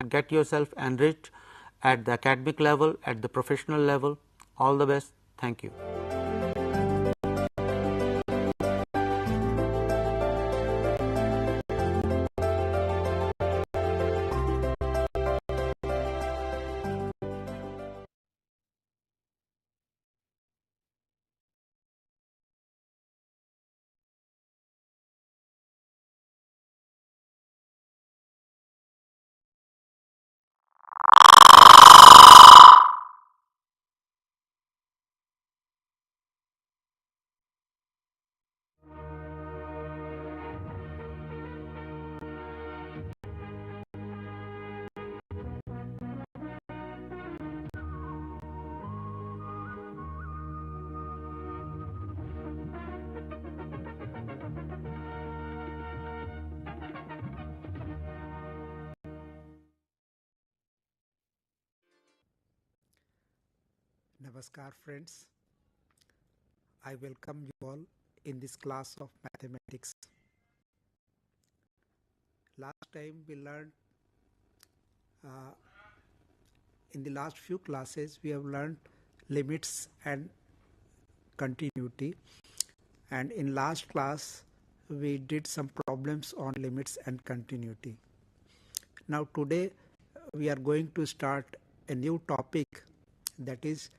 get yourself enriched at the academic level, at the professional level. All the best. Thank you. Namaskar friends, I welcome you all in this class of mathematics. Last time we learned, in the last few classes we have learned limits and continuity, and in last class we did some problems on limits and continuity. Now today we are going to start a new topic, that is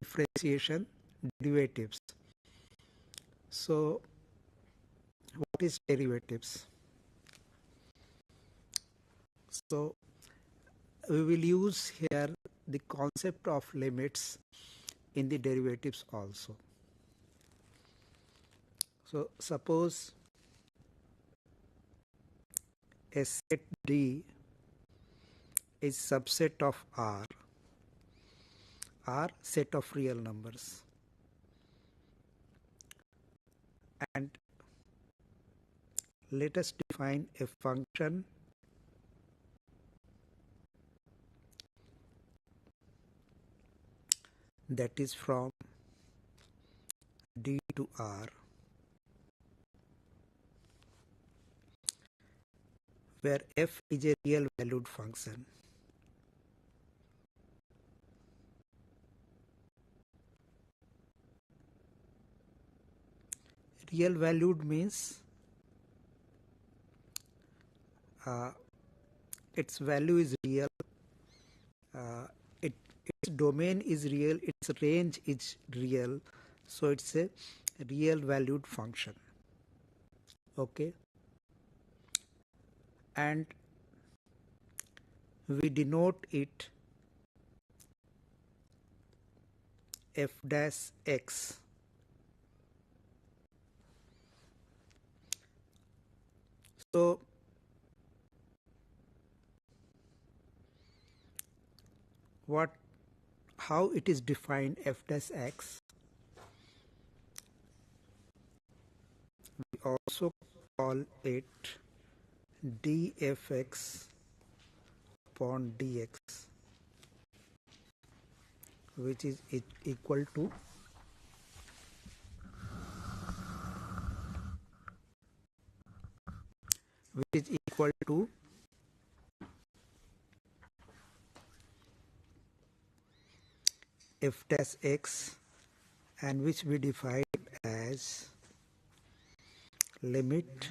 differentiation, derivatives. So what is derivatives? So we will use here the concept of limits in the derivatives also. So suppose a set D is subset of R set of real numbers, and let us define a function that is from D to R, where f is a real valued function. Real valued means its value is real, its domain is real, its range is real, so it's a real valued function. Okay, and we denote it f dash x. So how it is defined, f dash x? We also call it dfx upon dx, which is equal to f dash x, and which we define as limit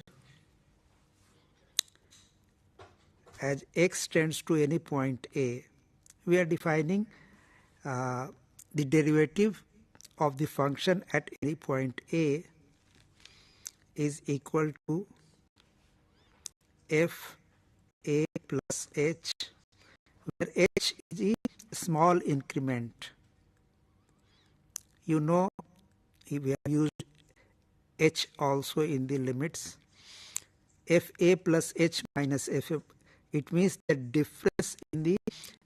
as x tends to any point A. We are defining the derivative of the function at any point A is equal to f a plus h, where h is a small increment. You know, we have used h also in the limits. F a plus h minus f a, it means the difference in the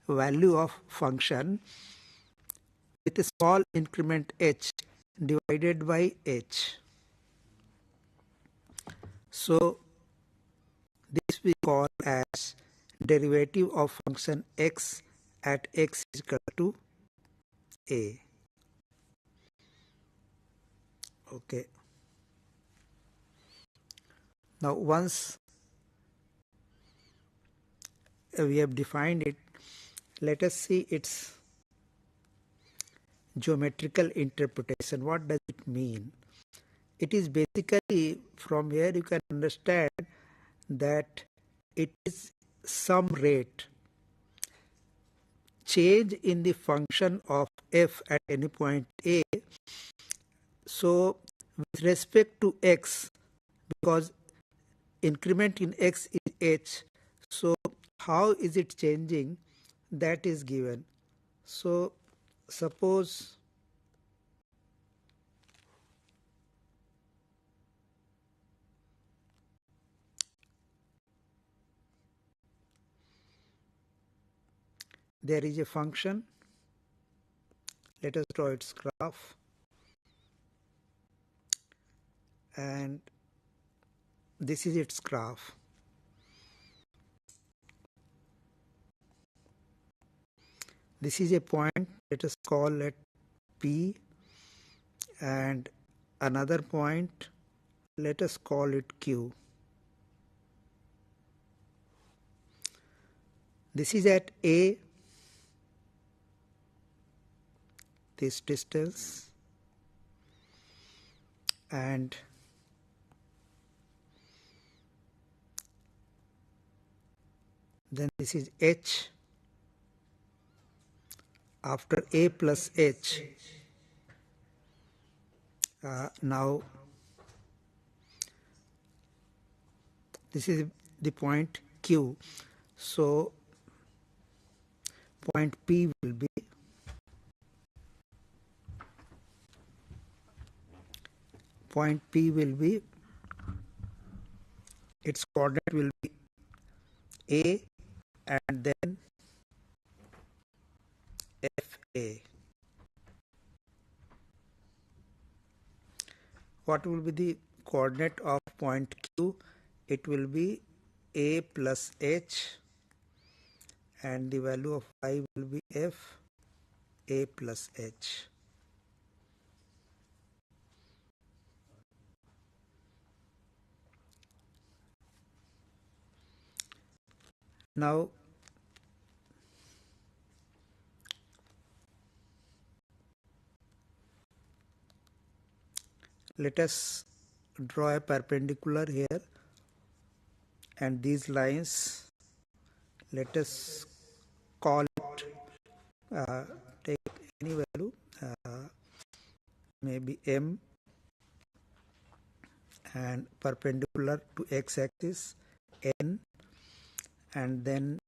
value of function with a small increment h divided by h. So this we call as derivative of function x at x is equal to a. Okay. Now once we have defined it. Let us see its geometrical interpretation. What does it mean? It is basically, from here you can understand that it is some rate change in the function of f at any point a. So with respect to x, because increment in x is h, so how is it changing, that is given. So suppose there is a function, let us draw its graph, and this is its graph. This is a point, let us call it P, and another point, let us call it Q. This is at A, this distance, and then this is H. After A plus H, now this is the point Q. So point P will be its coordinate will be A and then FA. What will be the coordinate of point Q? It will be A plus H, and the value of y will be F, A plus H. Now let us draw a perpendicular here, and these lines, let us call it, take any value, maybe M, and perpendicular to x-axis N, and then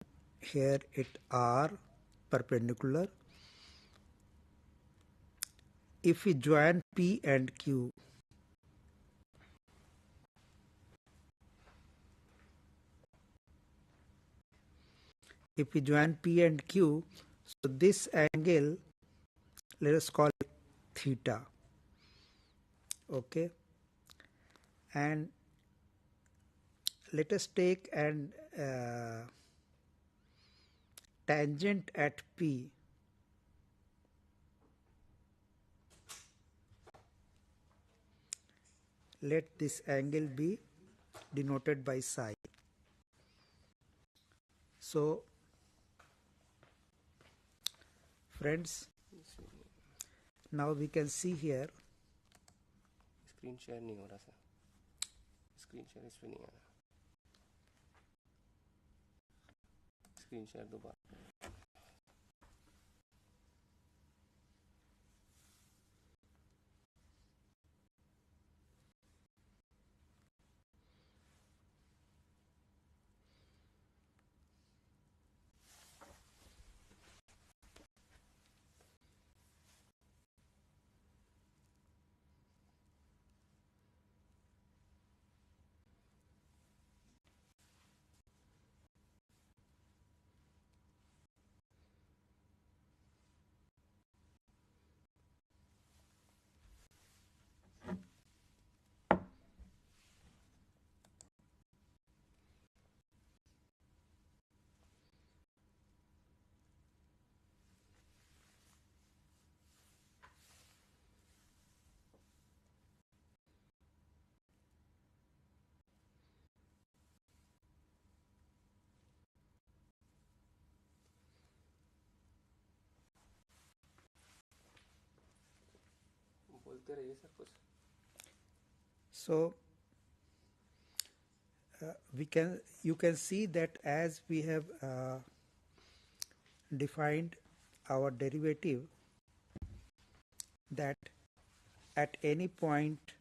here it R perpendicular. If we join P and Q, so this angle, let us call it theta, okay, and let us take an tangent at P. Let this angle be denoted by psi. So friends, now we can see here, screen share नहीं हो रहा sir, screen share इस पे नहीं आ रहा, screen share दोबारा। बोलते रहिए सर कुछ. So you can see that as we have defined our derivative, that at any point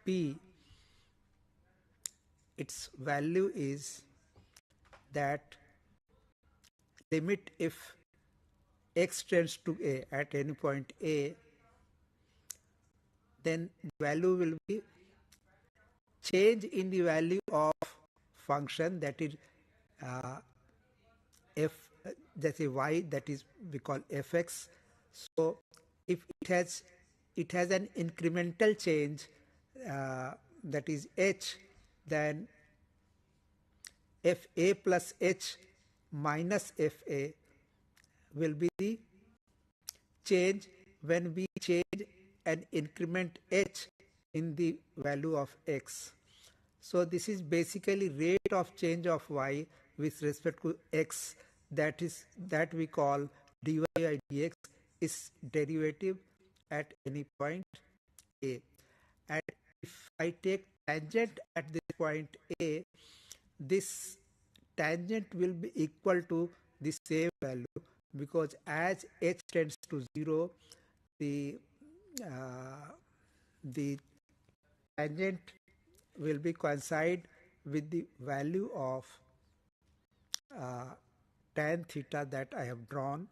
P, its value is that limit if x tends to a at any point a, then the value will be change in the value of function, that is f, that is y, that is we call fx. So if it has an incremental change, that is h, then fa plus h minus fa will be the change when we change an increment h in the value of x. So this is basically rate of change of y with respect to x, that we call dy by dx is derivative at any point a. And if I take tangent at this point a, this tangent will be equal to the same value, because as h tends to 0, the tangent will be coincide with the value of tan theta that I have drawn.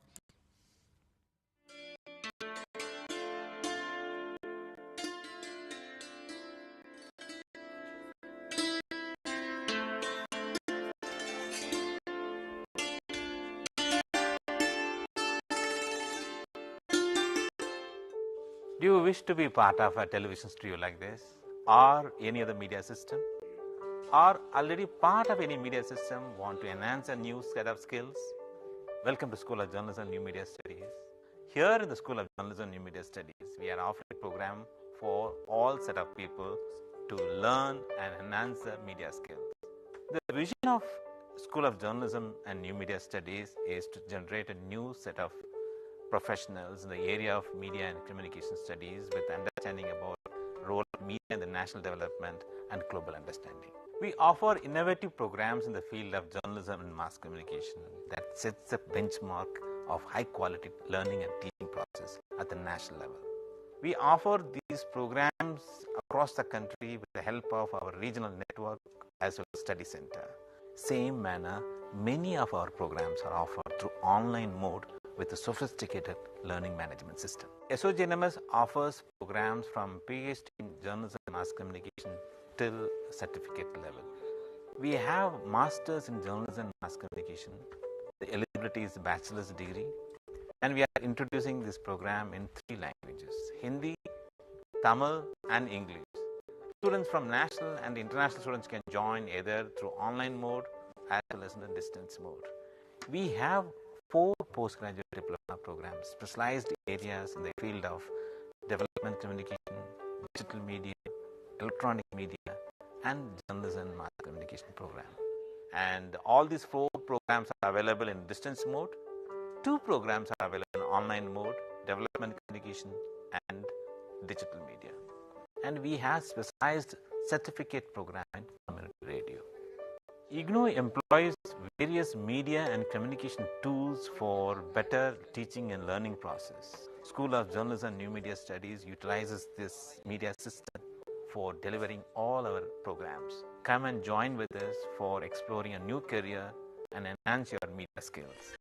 Do you wish to be part of a television studio like this, or any other media system, or already part of any media system, want to enhance a new set of skills? Welcome to School of Journalism and New Media Studies. Here in the School of Journalism and New Media Studies, we are offering a program for all set of people to learn and enhance their media skills. The vision of School of Journalism and New Media Studies is to generate a new set of professionals in the area of media and communication studies with understanding about role of media in the national development and global understanding. We offer innovative programs in the field of journalism and mass communication that sets a benchmark of high quality learning and teaching process at the national level. We offer these programs across the country with the help of our regional network as well as study center. Same manner, many of our programs are offered through online mode with a sophisticated learning management system. SOGNMS offers programs from PhD in journalism and mass communication till certificate level. We have masters in journalism and mass communication. The eligibility is bachelor's degree, and we are introducing this program in 3 languages: Hindi, Tamil and English. Students from national and international students can join either through online mode as well as in the distance mode. We have 4 postgraduate diploma programs, specialized areas in the field of development communication, digital media, electronic media, and journalism and mass communication program. And all these 4 programs are available in distance mode. 2 programs are available in online mode, development communication and digital media. And we have specialized certificate program in community radio. IGNOU employs various media and communication tools for better teaching and learning process. School of Journalism and New Media Studies utilizes this media system for delivering all our programs. Come and join with us for exploring a new career and enhance your media skills.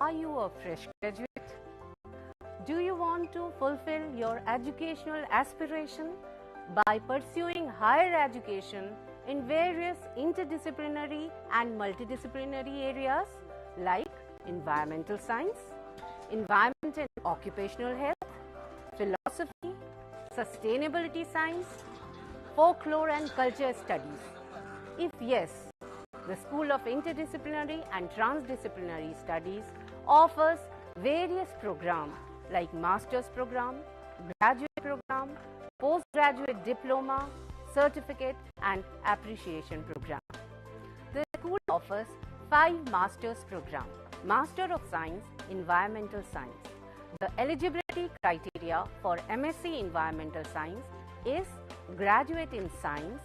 Are you a fresh graduate? Do you want to fulfill your educational aspiration by pursuing higher education in various interdisciplinary and multidisciplinary areas like environmental science, environment and occupational health, philosophy, sustainability science, folklore and culture studies? If yes, the School of Interdisciplinary and Trans-Disciplinary Studies offers various programs like Master's Program, Graduate Program, Postgraduate Diploma, Certificate and Appreciation Program. The school offers 5 Master's Programs. Master of Science, Environmental Science. The eligibility criteria for MSc Environmental Science is Graduate in Science,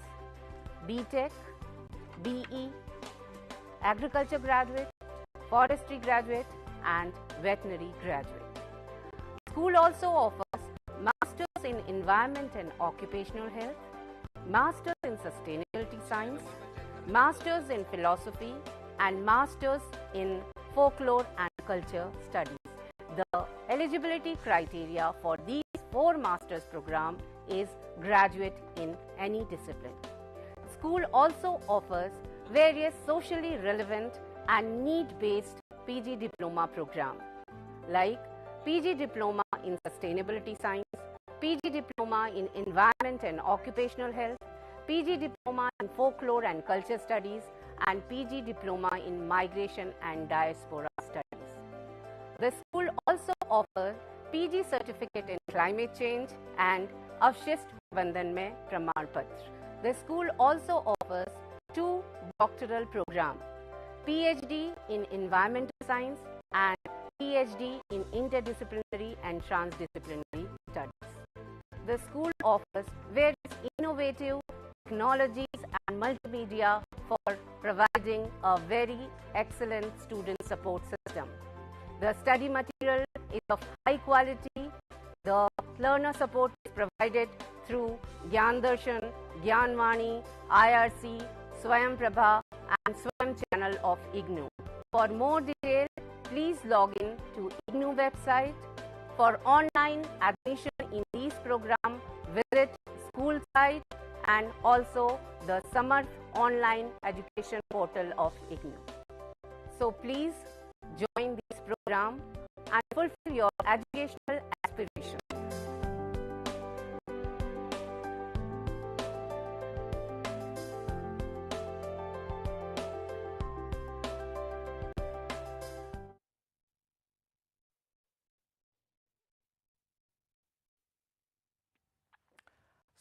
BTech, BE, Agriculture Graduate, Forestry Graduate and Veterinary Graduate. School also offers Masters in Environment and Occupational Health, Masters in Sustainability Science, Masters in Philosophy and Masters in Folklore and Culture Studies. The eligibility criteria for these 4 Masters program is graduate in any discipline. School also offers various socially relevant and need-based PG Diploma program like PG Diploma in Sustainability Science, PG Diploma in Environment and Occupational Health, PG Diploma in Folklore and Culture Studies and PG Diploma in Migration and Diaspora Studies. The school also offers PG Certificate in Climate Change and Avshist Prabandhan mein Praman Patra. The school also offers 2 doctoral programs, PhD in Environmental Science and PhD in Interdisciplinary and Trans-Disciplinary Studies. The school offers various innovative technologies and multimedia for providing a very excellent student support system. The study material is of high quality. The learner support is provided through Gyan Darshan, Gyan Vani, IRC, Swayam Prabha and Swayam channel of IGNOU. For more detail, please log in to IGNOU website. For online admission in these programs, visit school site and also the Samarth online education portal of IGNOU. So please join this program and fulfill your educational aspirations.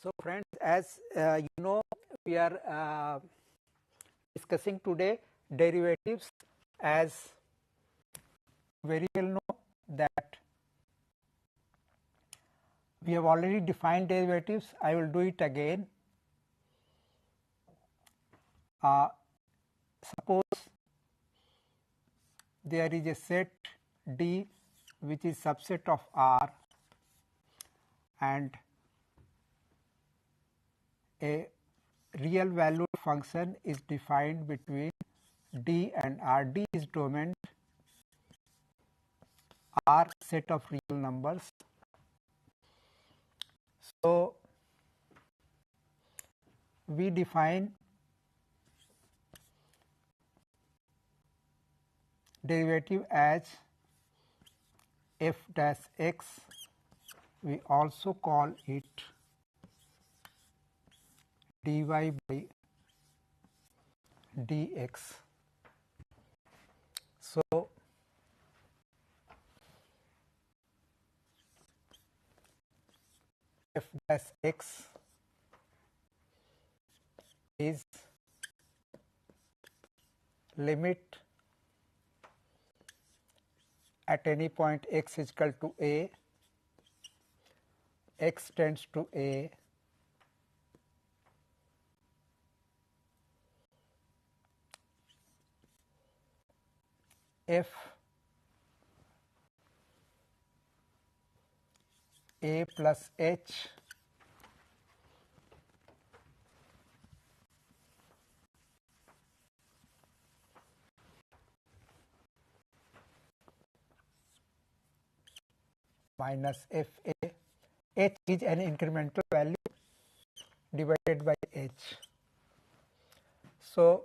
So friends, as you know, we are discussing today derivatives. As very well know that we have already defined derivatives. I will do it again. Suppose there is a set D which is subset of R and a real valued function is defined between D and R. D is domain, R set of real numbers. So, we define derivative as f dash x. We also call it dy by dx. So, f dash x is limit at any point x is equal to a, x tends to a, f a plus h minus f a. H is an incremental value divided by h. So,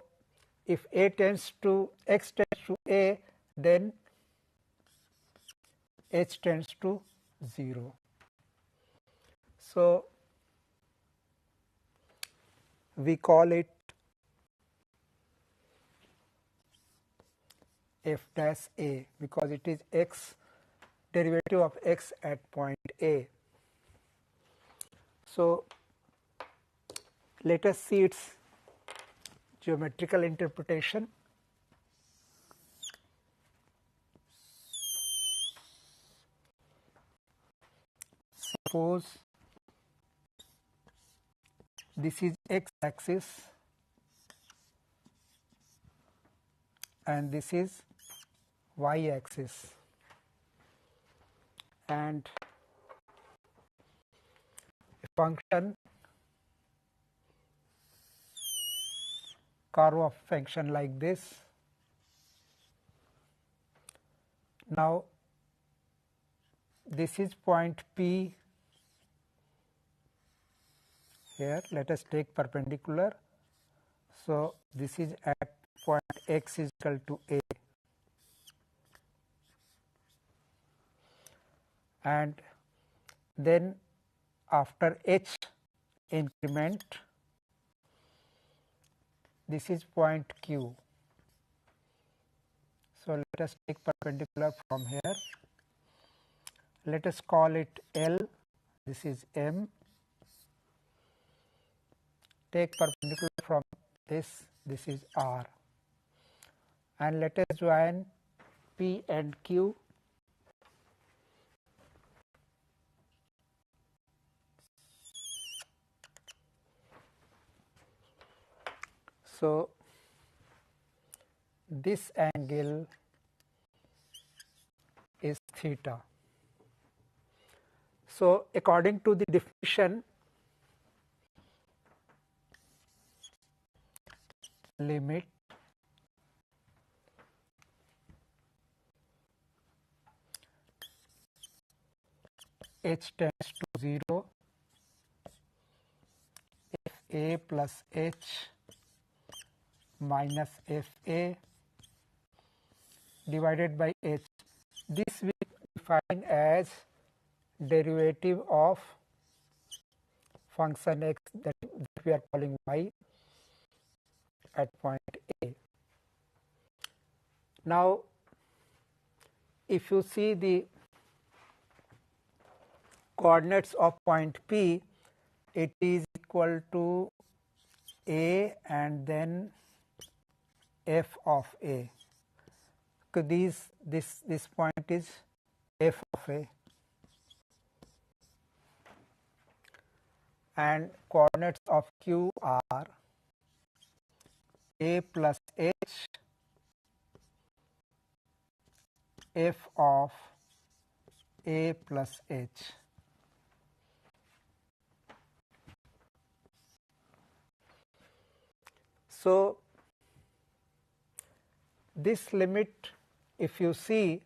if a tends to x tends to a, then h tends to 0. So, we call it f dash a because it is x derivative of x at point A. So, let us see its geometrical interpretation. Suppose this is x axis and this is y axis, and a function curve of function like this. Now, this is point P here, let us take perpendicular. So, this is at point x is equal to A, and then after h increment, this is point Q. So, let us take perpendicular from here. Let us call it L, this is M. Take perpendicular from this is R, and let us join P and Q. So, this angle is theta. So, according to the definition, limit h tends to 0, f a plus h minus f a divided by h. This we define as derivative of function x that we are calling y at point A. Now, if you see the coordinates of point P, it is equal to A and then f of A. So, this point is f of A, and coordinates of Q are A plus h, f of A plus h. So, this limit, if you see,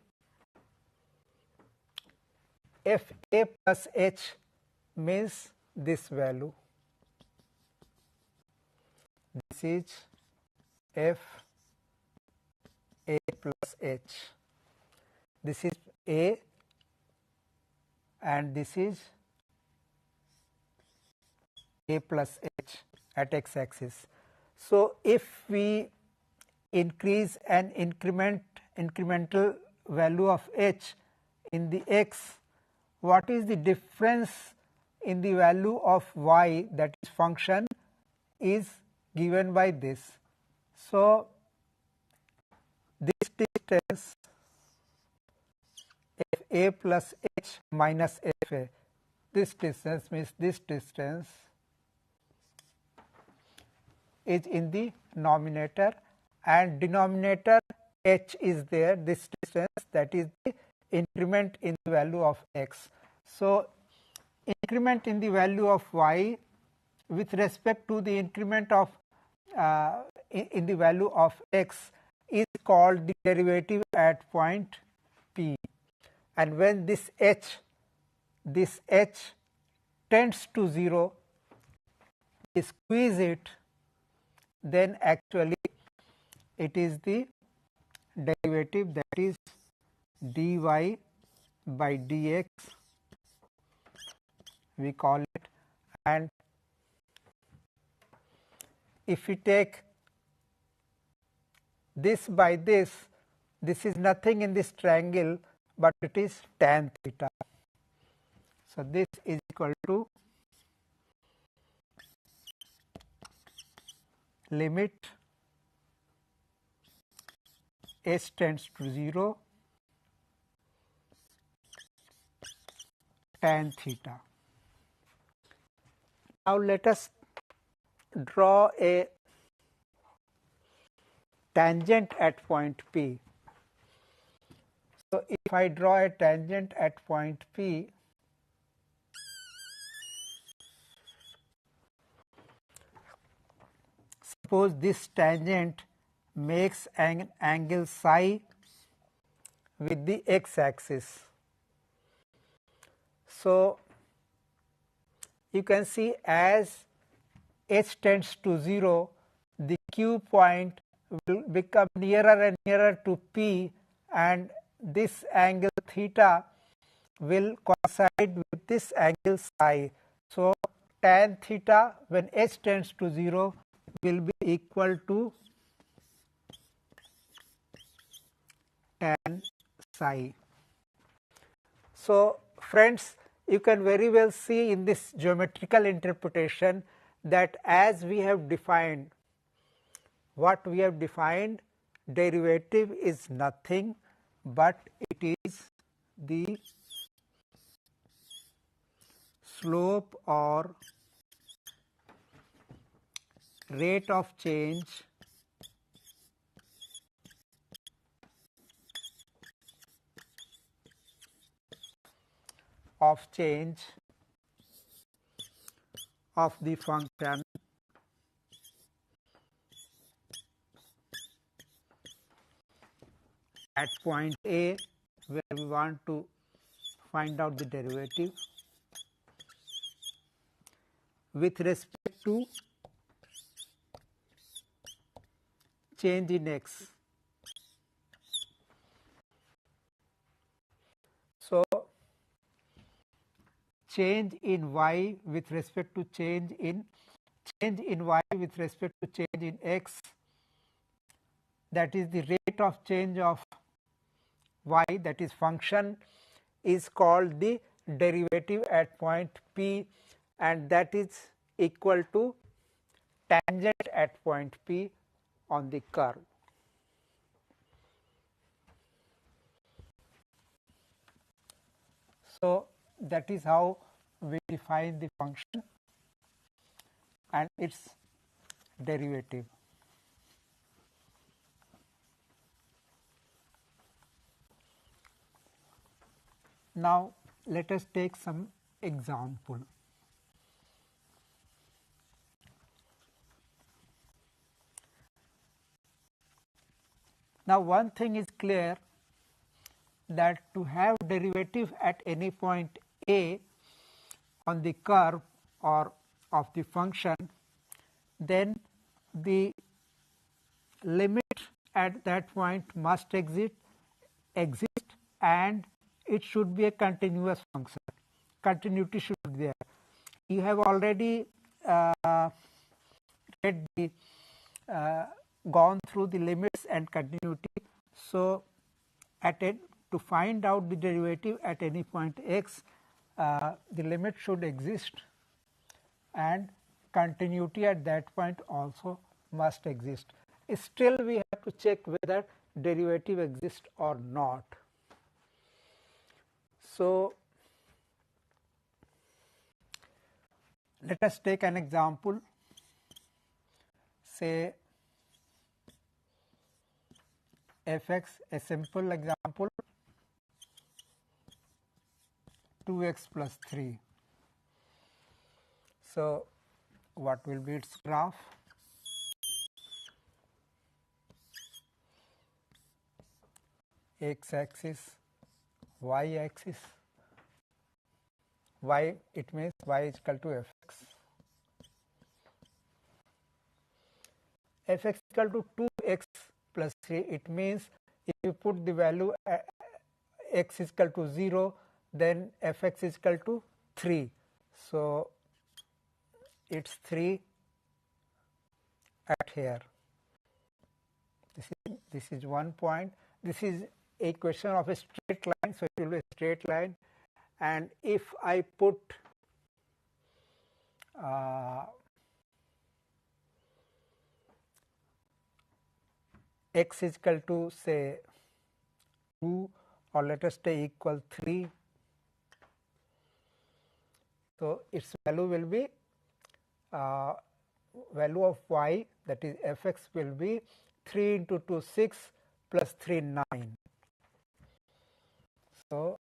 f a plus h means this value, this is f a plus h, this is a and this is a plus h at x axis. So, if we increase an incremental value of h in the x, what is the difference in the value of y, that is function, is given by this. So, this distance f a plus h minus f a, this distance means this distance is in the numerator and denominator h is there, this distance, that is the increment in the value of x. So, increment in the value of y with respect to the increment of in the value of x is called the derivative at point P, and when this h tends to 0, squeeze it, then actually it is the derivative, that is dy by dx, we call it, and if we take this by this is nothing in this triangle, but it is tan theta. So, this is equal to limit h tends to 0 tan theta. Now, let us draw a tangent at point P. So, if I draw a tangent at point P, suppose this tangent makes an angle psi with the x axis. So, you can see as h tends to 0, the Q point will become nearer and nearer to P, and this angle theta will coincide with this angle psi. So, tan theta when h tends to 0 will be equal to tan psi. So, friends, you can very well see in this geometrical interpretation that as we have defined, what we have defined, derivative is nothing but it is the slope or rate of change of the function at point A, where we want to find out the derivative with respect to change in x. So, change in y with respect to change in y with respect to change in x, that is the rate of change of y, that is function, is called the derivative at point P, and that is equal to tangent at point P on the curve. So, that is how we define the function and its derivative. Now, let us take some example. Now, one thing is clear, that to have derivative at any point A on the curve or of the function, then the limit at that point must exist and it should be a continuous function. Continuity should be there. You have already read the gone through the limits and continuity. So, to find out the derivative at any point x, the limit should exist and continuity at that point also must exist. Still we have to check whether derivative exists or not. So, let us take an example, say fx, a simple example, 2x plus 3. So, what will be its graph? X axis, y axis, y, it means y is equal to fx. Fx equal to 2x plus 3, it means if you put the value x is equal to 0, then f x is equal to 3. So, it is 3 at here. This is one point. This is a equation of a straight line, so it will be a straight line. And if I put x is equal to say 2, or let us say equal 3. So, its value will be value of y, that is f x, will be 3 into 2 6 plus 3 9. So,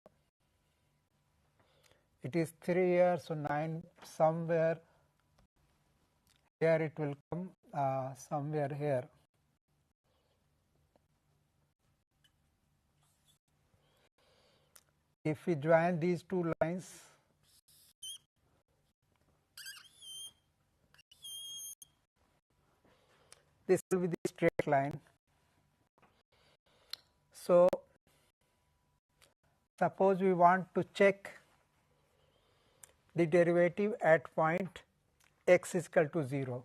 it is 3 here. So, 9 somewhere here it will come, somewhere here. If we join these two lines, this will be the straight line. So, suppose we want to check the derivative at point x is equal to 0.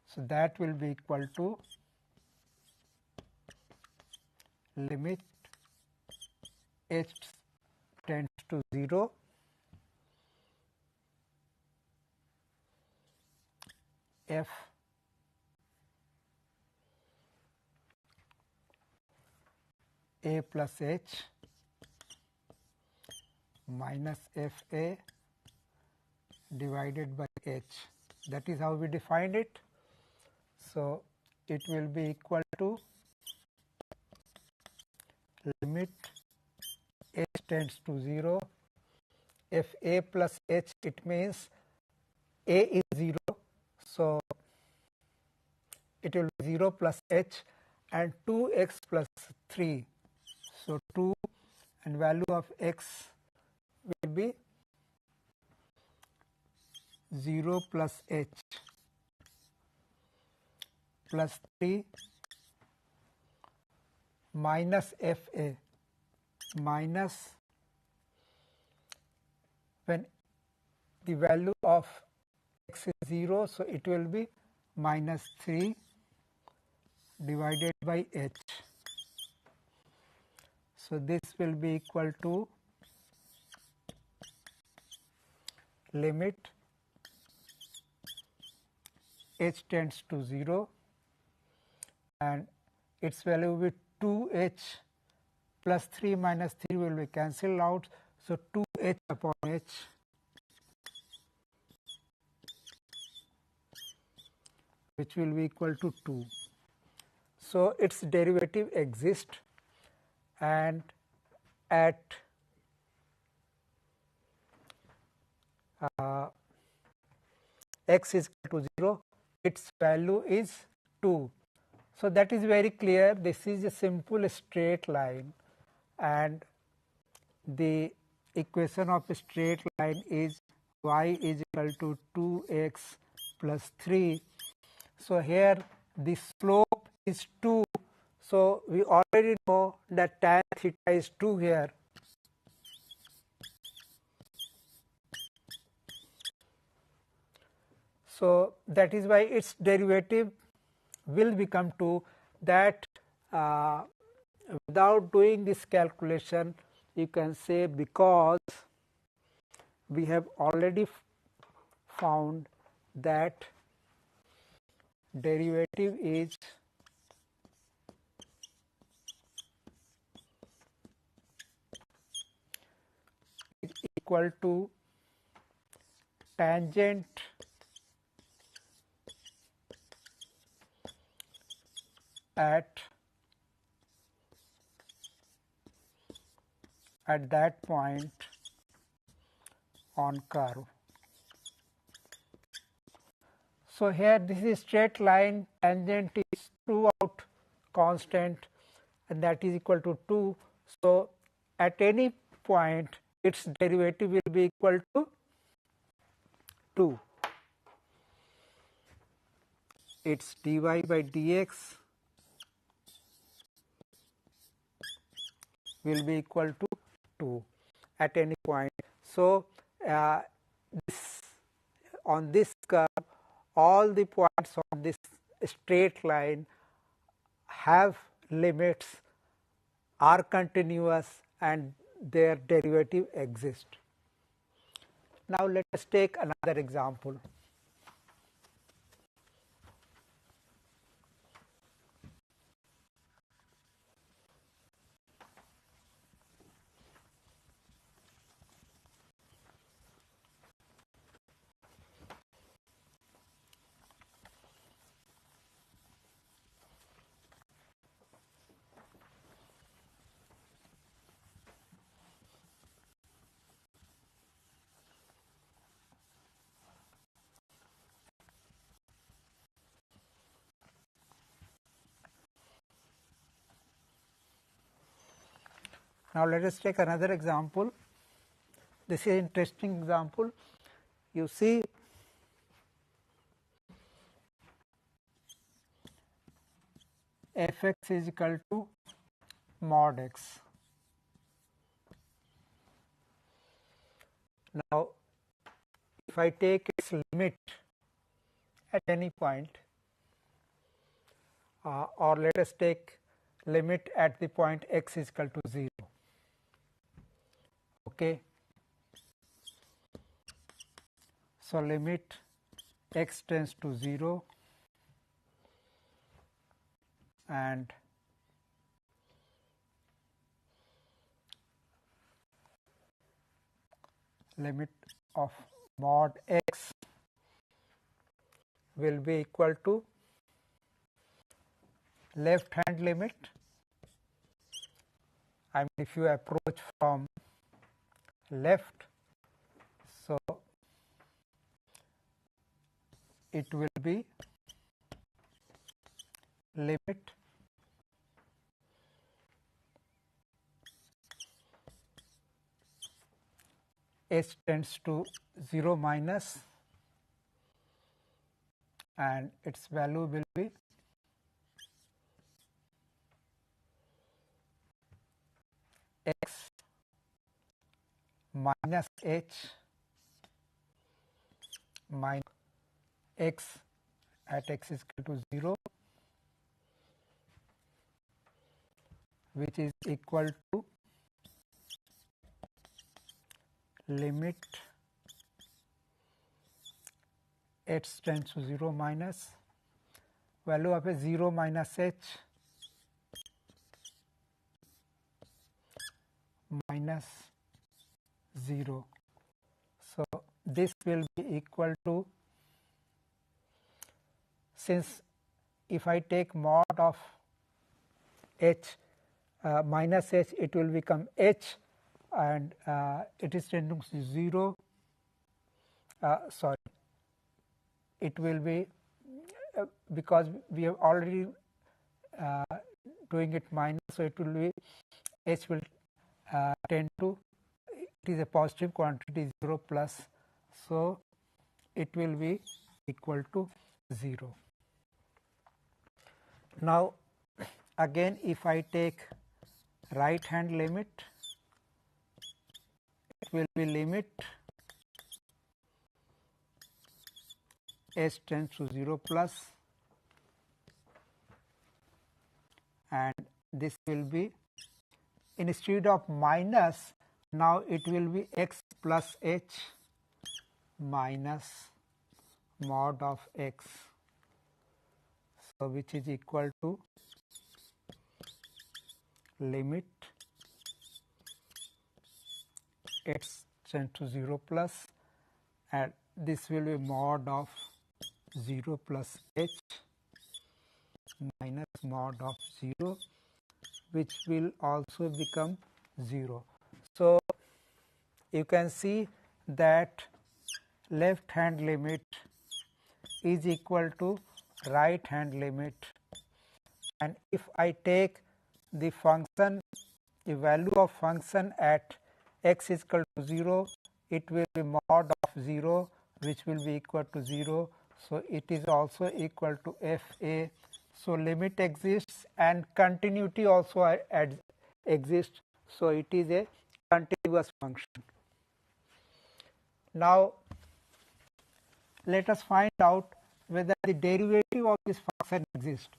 So, that will be equal to limit h tends to 0 f a plus h minus f a divided by h. That is how we defined it. So, it will be equal to limit h tends to 0 f a plus h, it means a is 0. So, it will be 0 plus h and 2x plus 3. So, 2 and value of x will be 0 plus h plus 3 minus f a minus, when the value of x is 0, so it will be minus 3 divided by h. So, this will be equal to limit h tends to 0 and its value will be 2h plus 3 minus 3 will be cancelled out. So, 2h upon h which will be equal to 2. So, its derivative exists, and at x is equal to 0, its value is 2. So, that is very clear. This is a simple straight line, and the equation of a straight line is y is equal to 2x plus 3. So, here the slope is 2. So, we already know that tan theta is 2 here. So, that is why its derivative will become 2. That without doing this calculation, you can say, because we have already found that derivative is equal to tangent at that point on curve. So, here this is straight line, tangent is throughout constant, and that is equal to 2. So, at any point its derivative will be equal to 2. its dy by dx will be equal to 2 at any point. So, on this curve, all the points on this straight line have limits, are continuous, and their derivative exists. Now, let us take another example. Now, let us take another example. This is an interesting example. You see, f(x) is equal to mod x. Now, if I take its limit at any point, or let us take limit at the point x is equal to 0. Okay. So, limit x tends to 0 and limit of mod x will be equal to left hand limit. I mean, if you approach from left, so it will be limit h tends to 0 minus, and its value will be x minus h minus x at x is equal to 0, which is equal to limit h tends to 0 minus value of a 0 minus h minus 0. So, this will be equal to, since if I take mod of h minus h, it will become h, and it is tending to 0, sorry, it will be because we have already doing it minus, so it will be h will tend to, it is a positive quantity 0 plus, so it will be equal to 0. Now, again if I take right hand limit, it will be limit h tends to 0 plus, and this will be, instead of minus, now it will be x plus h minus mod of x, so which is equal to limit x tends to 0 plus, and this will be mod of 0 plus h minus mod of 0, which will also become 0. So, you can see that left hand limit is equal to right hand limit, and if I take the function, the value of function at x is equal to 0, it will be mod of 0, which will be equal to 0. So, it is also equal to f a. So, limit exists and continuity also exists. So, it is a continuous function. Now, let us find out whether the derivative of this function exists.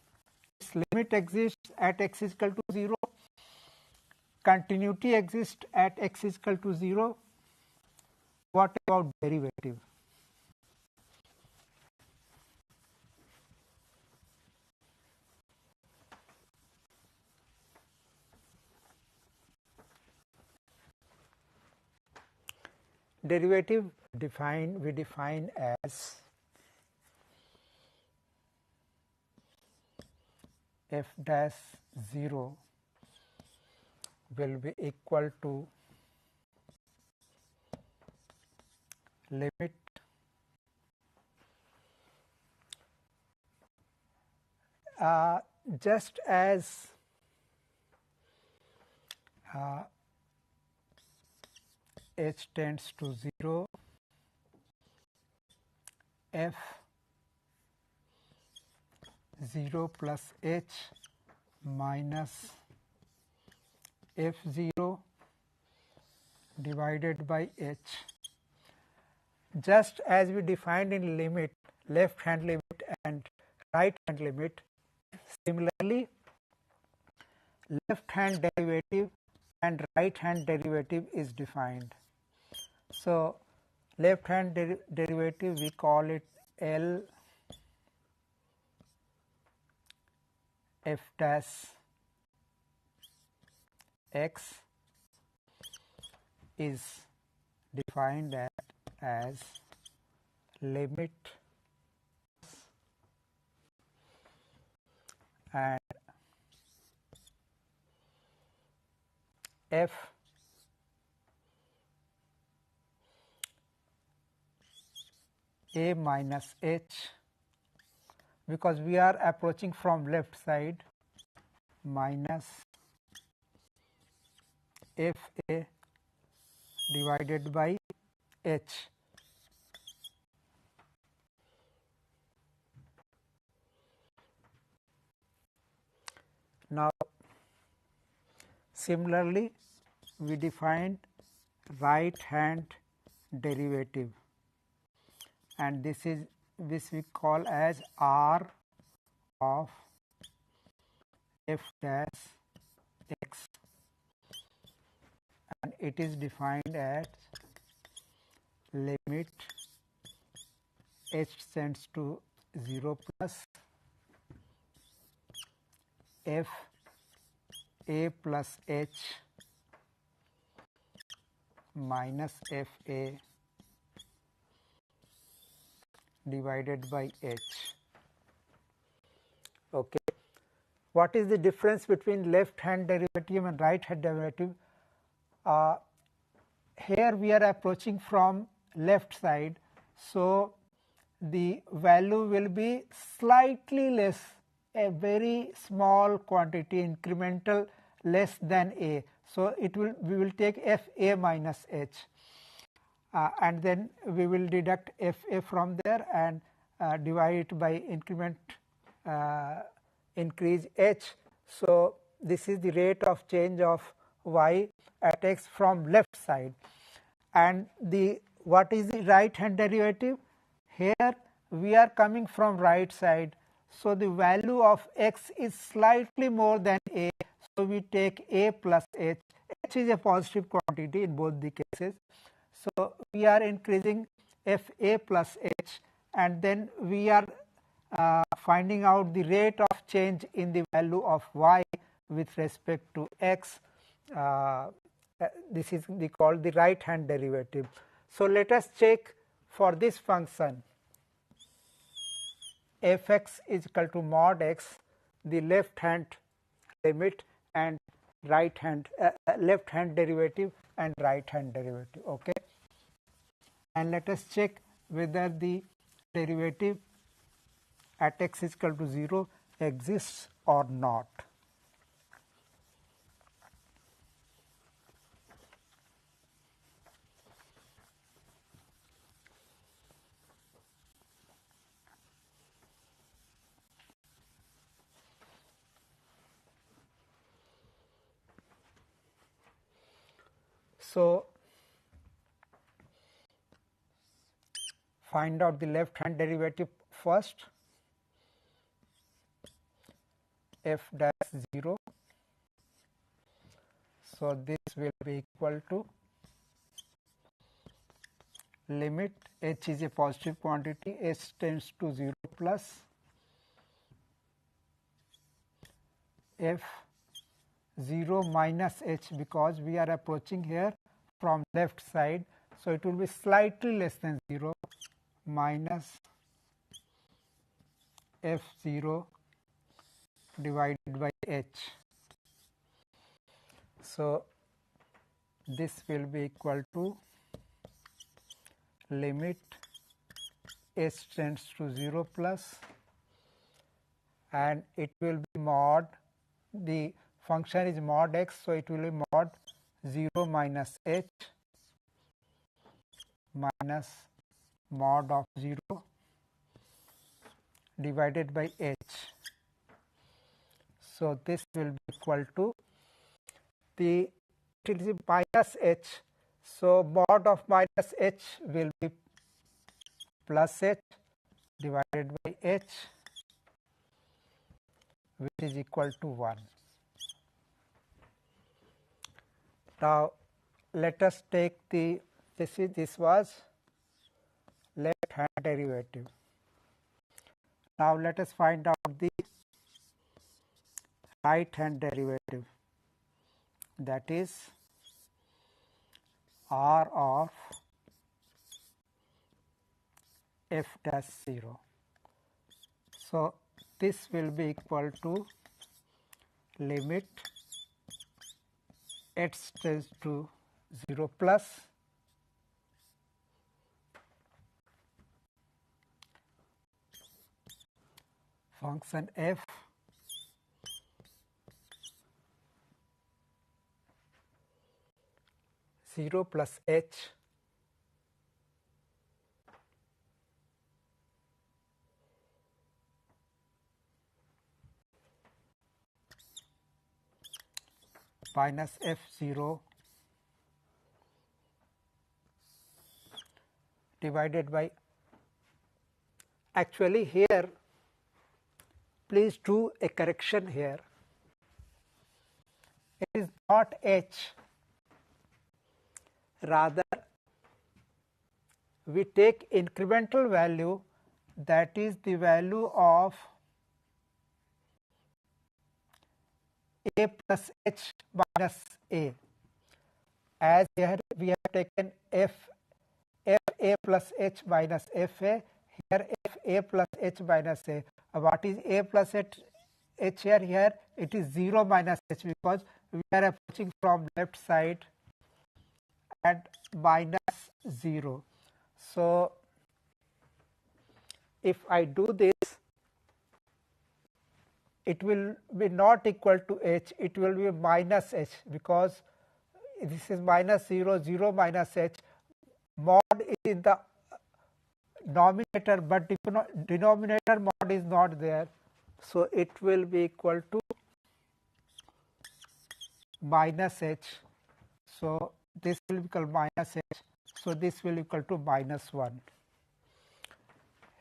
Its limit exists at x is equal to 0, continuity exists at x is equal to 0. What about derivative? Derivative we define as f dash 0 will be equal to limit just as h tends to 0, f 0 plus h minus f 0 divided by h. Just as we defined in limit, left hand limit and right hand limit, similarly left hand derivative and right hand derivative is defined. So, left hand derivative we call it L f dash x is defined as limit and f a minus h, because we are approaching from left side, minus f a divided by h. Now, similarly, we defined right hand derivative, and this we call as r of f dash x, and it is defined as limit h tends to 0 plus f a plus h minus f a divided by h. Okay. What is the difference between left hand derivative and right hand derivative? Here we are approaching from left side, so the value will be slightly less, a very small quantity, incremental less than a. So, we will take f a minus h, and then we will deduct f a from there and divide it by increment increase h. So, this is the rate of change of y at x from left side, and what is the right hand derivative? Here we are coming from right side, so the value of x is slightly more than a. So, we take a plus h. H is a positive quantity in both the cases. So, we are increasing f a plus h, and then we are finding out the rate of change in the value of y with respect to x. This is called the right hand derivative. So, let us check for this function f x is equal to mod x, the left hand limit and right hand left hand derivative and right hand derivative. Okay. And let us check whether the derivative at x is equal to 0 exists or not. So, find out the left hand derivative first, f dash 0. So, this will be equal to limit h is a positive quantity, h tends to 0 plus f 0 minus h, because we are approaching here from left side. So, it will be slightly less than 0 minus f 0 divided by h. So, this will be equal to limit h tends to 0 plus, and it will be mod, the function is mod x. So, it will be mod 0 minus h minus mod of 0 divided by h. So, this will be equal to the, it is minus h. So, mod of minus h will be plus h divided by h, which is equal to 1. Now, let us take the, this was left hand derivative. Now, let us find out the right hand derivative, that is r of f dash 0. So, this will be equal to limit h tends to 0 plus function f zero plus h minus f 0 divided by, actually here please do a correction here, it is not h, rather we take incremental value, that is the value of a plus h minus a, as here we have taken f a plus h minus f a, here f a plus h minus a. What is a plus h here? Here it is 0 minus h, because we are approaching from left side and minus 0. So, if I do this, it will be not equal to h, it will be minus h, because this is minus 0, 0 minus h, mod is in the nominator, but denominator mod is not there. So, it will be equal to minus h. So, this will become minus h. So, this will equal to minus 1.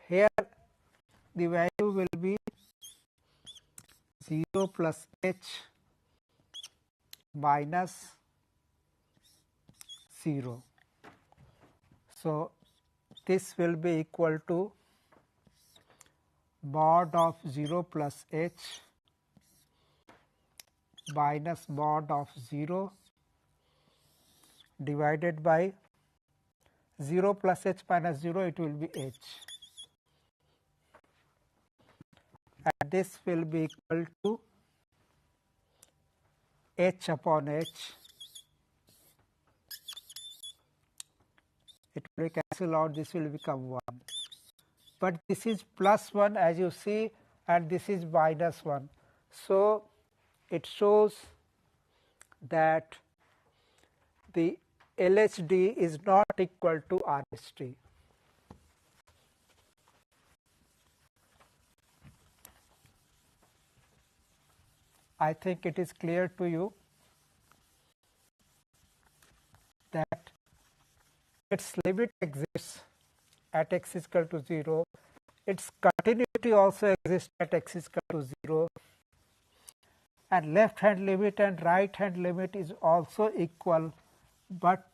Here the value will be 0 plus h minus 0. So, this will be equal to mod of 0 plus h minus mod of 0 divided by 0 plus h minus 0, it will be h, and this will be equal to h upon h. It will cancel out, this will become 1, but this is plus 1 as you see, and this is minus 1. So, it shows that the LHD is not equal to RHD. I think it is clear to you its limit exists at x is equal to 0, its continuity also exists at x is equal to 0, and left hand limit and right hand limit is also equal, but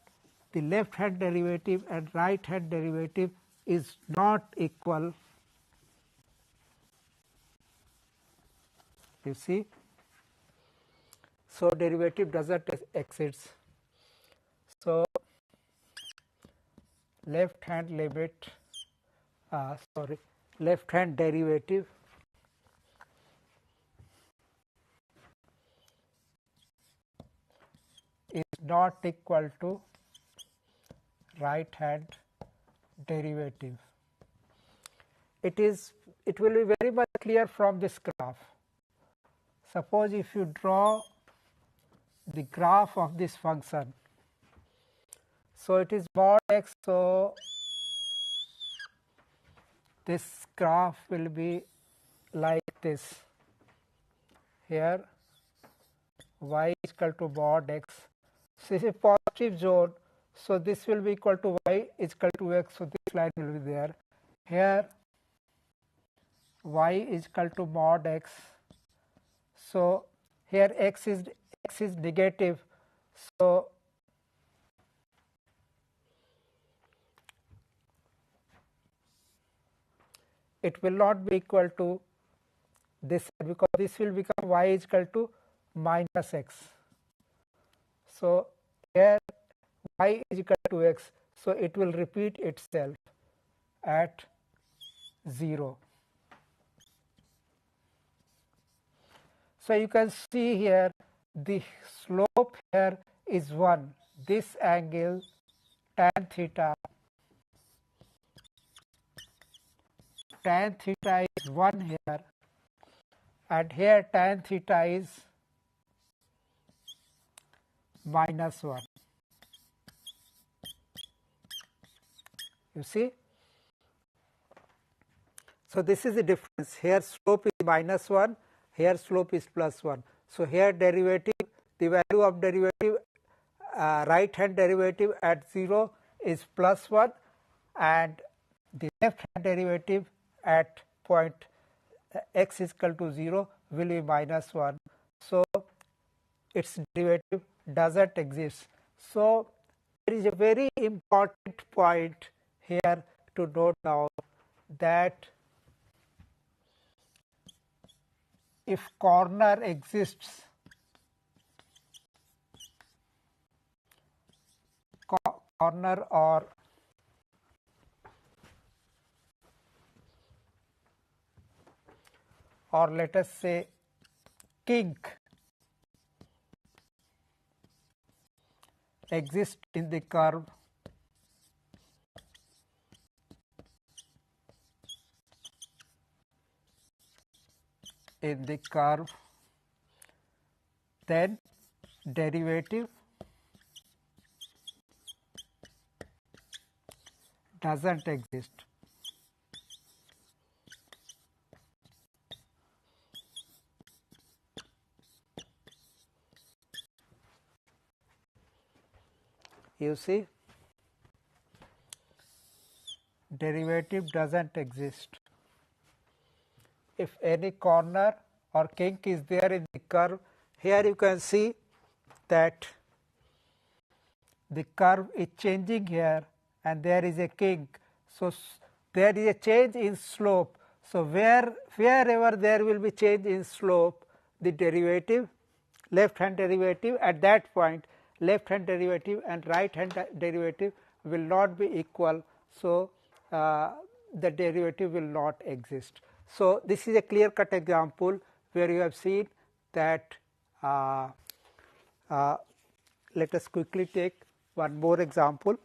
the left hand derivative and right hand derivative is not equal. You see, so derivative doesn't exist. So left hand limit, left hand derivative is not equal to right hand derivative. It will be very much clear from this graph. Suppose if you draw the graph of this function, so it is mod x, so this graph will be like this. Here y is equal to mod x. So this is a positive zone, so this will be equal to y is equal to x, so this line will be there. Here y is equal to mod x, so here x is negative, so it will not be equal to this, because this will become y is equal to minus x. So here y is equal to x, so it will repeat itself at 0. So you can see here the slope here is 1, this angle tan theta is 1 here, and here tan theta is minus 1. You see? So this is the difference. Here slope is minus 1, here slope is plus 1. So here derivative, the value of derivative, right hand derivative at 0 is plus 1, and the left hand derivative at point x is equal to 0 will be minus 1. So its derivative doesn't exist. So there is a very important point here to note down, that if corner exists, corner or let us say kink exists in the curve, then derivative doesn't exist. You see, derivative doesn't exist. If any corner or kink is there in the curve, here you can see that the curve is changing here and there is a kink. So there is a change in slope. So wherever there will be change in slope, the derivative, left hand derivative at that point, left hand derivative and right hand derivative will not be equal. So the derivative will not exist. So this is a clear cut example where you have seen that. Let us quickly take one more example.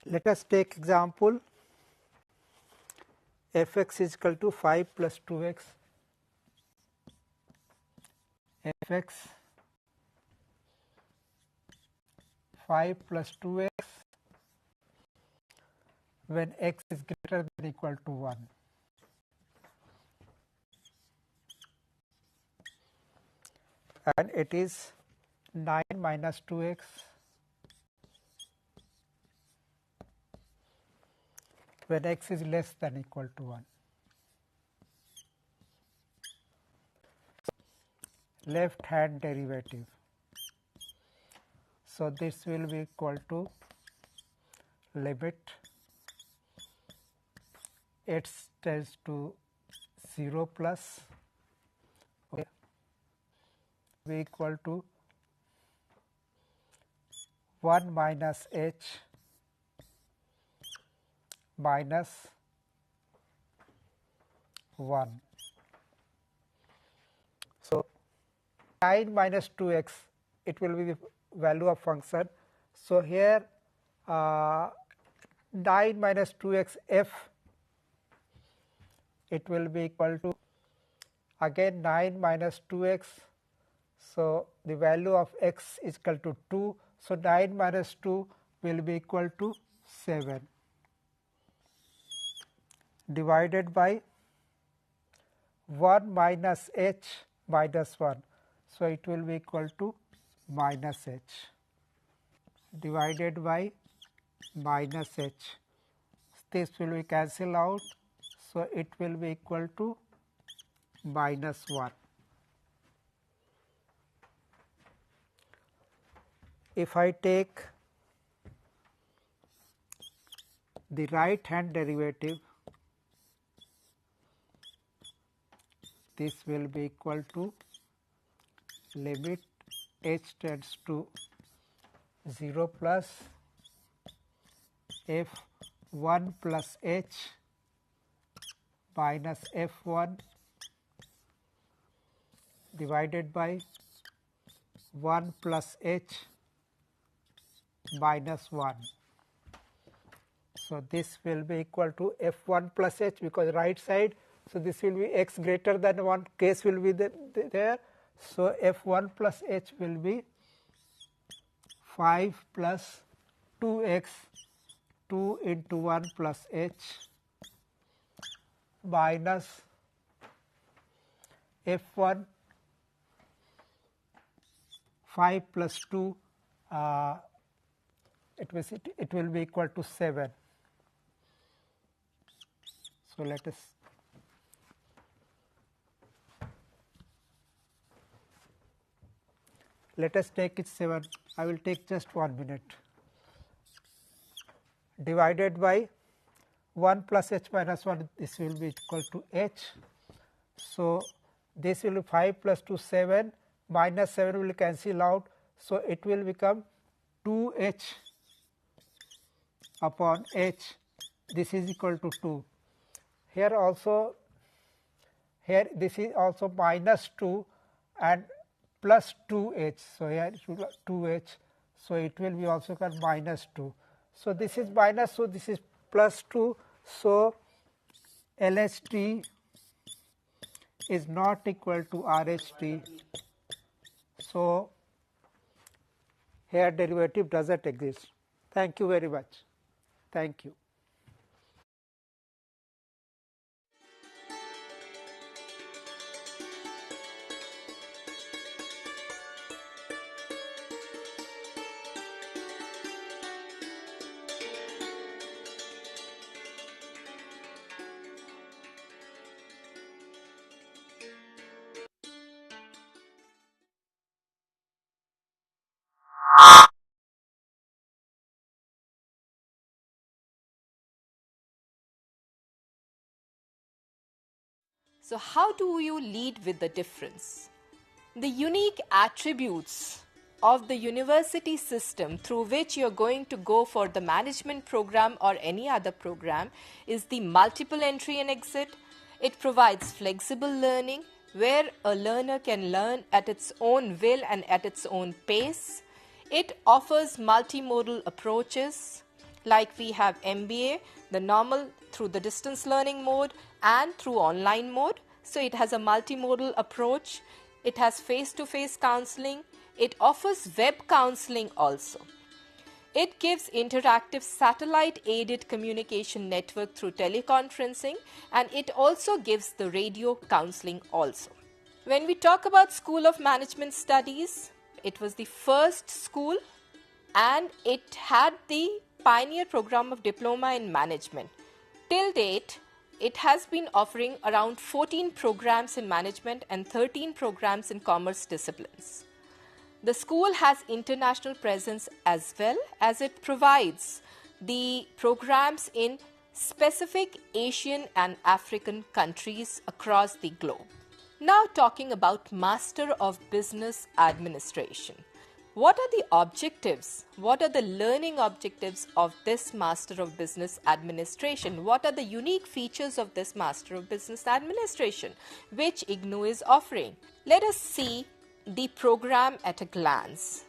Let us take example fx is equal to 5 plus 2x, fx 5 plus 2x when x is greater than or equal to 1. And it is 9 minus 2x when x is less than or equal to 1. Left hand derivative. So, this will be equal to limit x tends to 0 plus be equal to 1 minus h minus 1. So, 9 minus 2x, it will be the value of function. So, here 9 minus 2x f, it will be equal to again 9 minus 2x. So, the value of x is equal to 2. So, 9 minus 2 will be equal to 7 divided by 1 minus h minus 1. So, it will be equal to minus h divided by minus h. This will be cancelled out. So, it will be equal to minus 1. If I take the right hand derivative, this will be equal to limit h tends to 0 plus f 1 plus h minus f1 divided by 1 plus h minus 1. So, this will be equal to f1 plus h because right side. So, this will be x greater than 1 case will be there. So, f1 plus h will be 5 plus 2x 2 into 1 plus h minus f1 5 plus 2 it will be equal to 7. So, let us take it 7. I will take just 1 minute divided by 1 plus h minus 1, this will be equal to h. So, this will be 5 plus 2 7 minus 7 will cancel out. So, it will become 2h upon h, this is equal to 2. Here also, here this is also minus 2 and plus 2h. So, here it will be 2h. So, it will be also called minus 2. So, this is minus, so this is plus 2. So, LHT is not equal to RHT. So, here derivative does not exist. Thank you very much. Thank you. So how do you lead with the difference? The unique attributes of the university system through which you're going to go for the management program or any other program is the multiple entry and exit. It provides flexible learning where a learner can learn at its own will and at its own pace. It offers multimodal approaches Like we have MBA, the normal through the distance learning mode and through online mode. So it has a multimodal approach. It has face-to-face counseling. It offers web counseling also. It gives interactive satellite-aided communication network through teleconferencing, and it also gives the radio counseling also. When we talk about School of Management Studies, it was the first school and it had the pioneer program of Diploma in Management. Till date, it has been offering around 14 programs in management and 13 programs in commerce disciplines. The school has international presence as well, as it provides the programs in specific Asian and African countries across the globe. Now talking about Master of Business Administration. What are the objectives? What are the learning objectives of this Master of Business Administration? What are the unique features of this Master of Business Administration which IGNOU is offering? Let us see the program at a glance.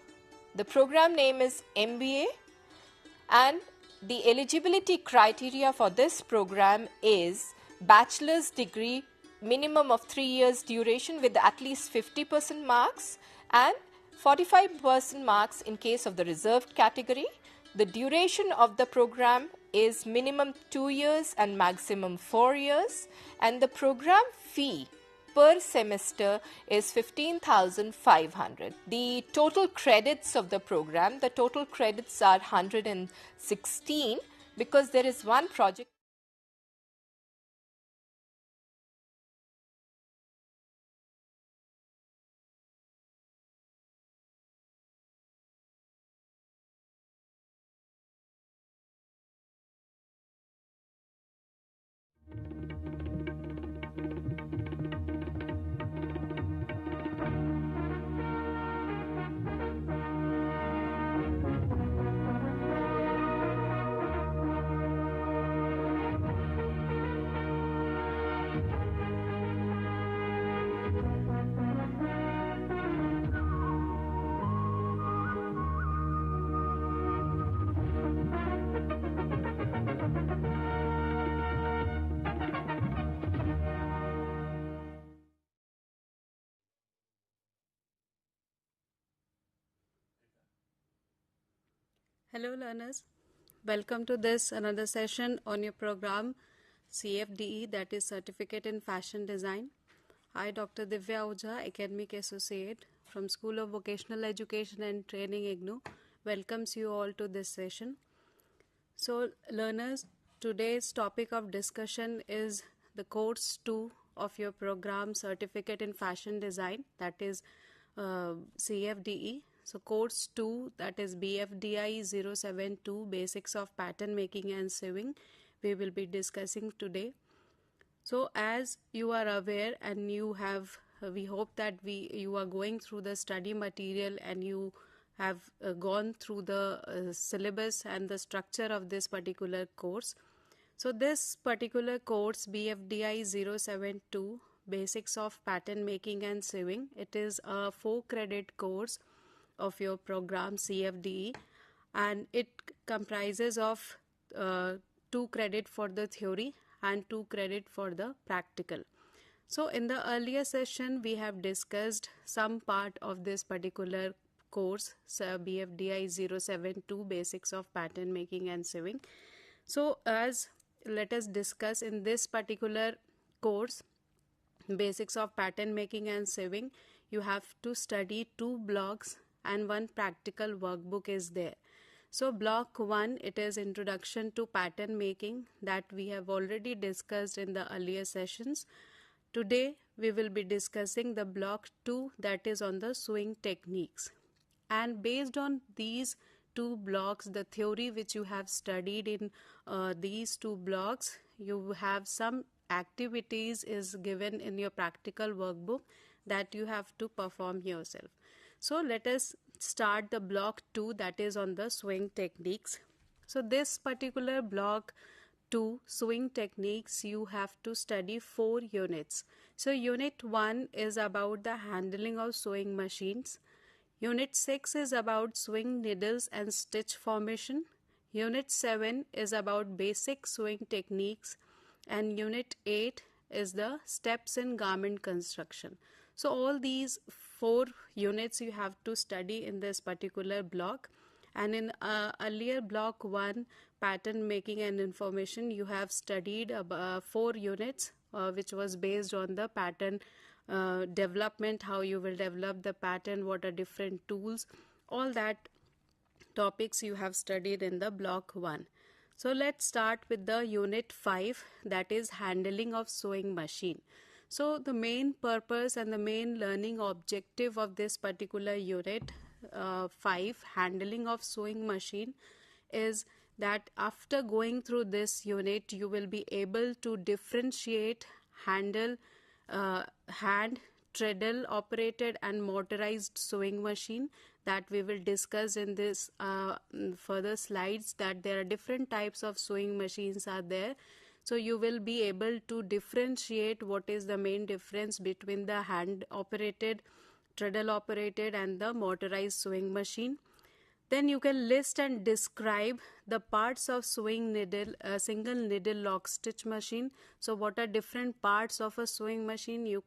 The program name is MBA, and the eligibility criteria for this program is bachelor's degree, minimum of 3 years duration with at least 50% marks and 45% marks in case of the reserved category. The duration of the program is minimum 2 years and maximum 4 years, and the program fee per semester is 15,500. The total credits of the program, the total credits are 116 because there is one project. Hello learners, welcome to this another session on your program CFDE, that is Certificate in Fashion Design. I, Dr. Divya Ojha, Academic Associate from School of Vocational Education and Training IGNOU, welcomes you all to this session. So learners, today's topic of discussion is the course 2 of your program Certificate in Fashion Design, that is CFDE. So course 2, that is BFDI 072, Basics of Pattern Making and Sewing, we will be discussing today. So as you are aware and you have, we hope that you are going through the study material and you have gone through the syllabus and the structure of this particular course. So this particular course BFDI 072, Basics of Pattern Making and Sewing, it is a 4-credit course of your program CFDE, and it comprises of 2 credit for the theory and 2 credit for the practical. So in the earlier session we have discussed some part of this particular course, so BFDI 072, Basics of Pattern Making and Sewing. So as let us discuss in this particular course Basics of Pattern Making and Sewing, you have to study 2 blocks and 1 practical workbook is there. So block 1, it is Introduction to Pattern Making, that we have already discussed in the earlier sessions. Today we will be discussing the block 2, that is on the sewing techniques. And based on these 2 blocks, the theory which you have studied in these 2 blocks, you have some activities is given in your practical workbook that you have to perform yourself. So let us start the block 2, that is on the sewing techniques. So this particular block 2, sewing techniques, you have to study 4 units. So unit 1 is about the handling of sewing machines. Unit 6 is about sewing needles and stitch formation. Unit 7 is about basic sewing techniques, and Unit 8 is the steps in garment construction. So all these 4 units you have to study in this particular block. And in earlier block 1, pattern making and information, you have studied 4 units which was based on the pattern development, how you will develop the pattern, what are different tools, all that topics you have studied in the block 1. So let's start with the unit 5, that is handling of sewing machine. So the main purpose and the main learning objective of this particular unit 5, handling of sewing machine, is that after going through this unit you will be able to differentiate handle, hand, treadle operated and motorized sewing machine, that we will discuss in this further slides, that there are different types of sewing machines are there. So you will be able to differentiate what is the main difference between the hand operated, treadle operated and the motorized sewing machine. Then you can list and describe the parts of sewing needle, single needle lock stitch machine. So what are different parts of a sewing machine, you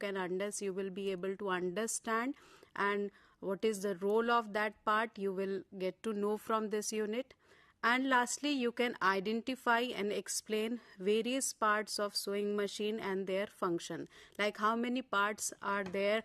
will be able to understand, and what is the role of that part you will get to know from this unit. And lastly, you can identify and explain various parts of sewing machine and their function, like how many parts are there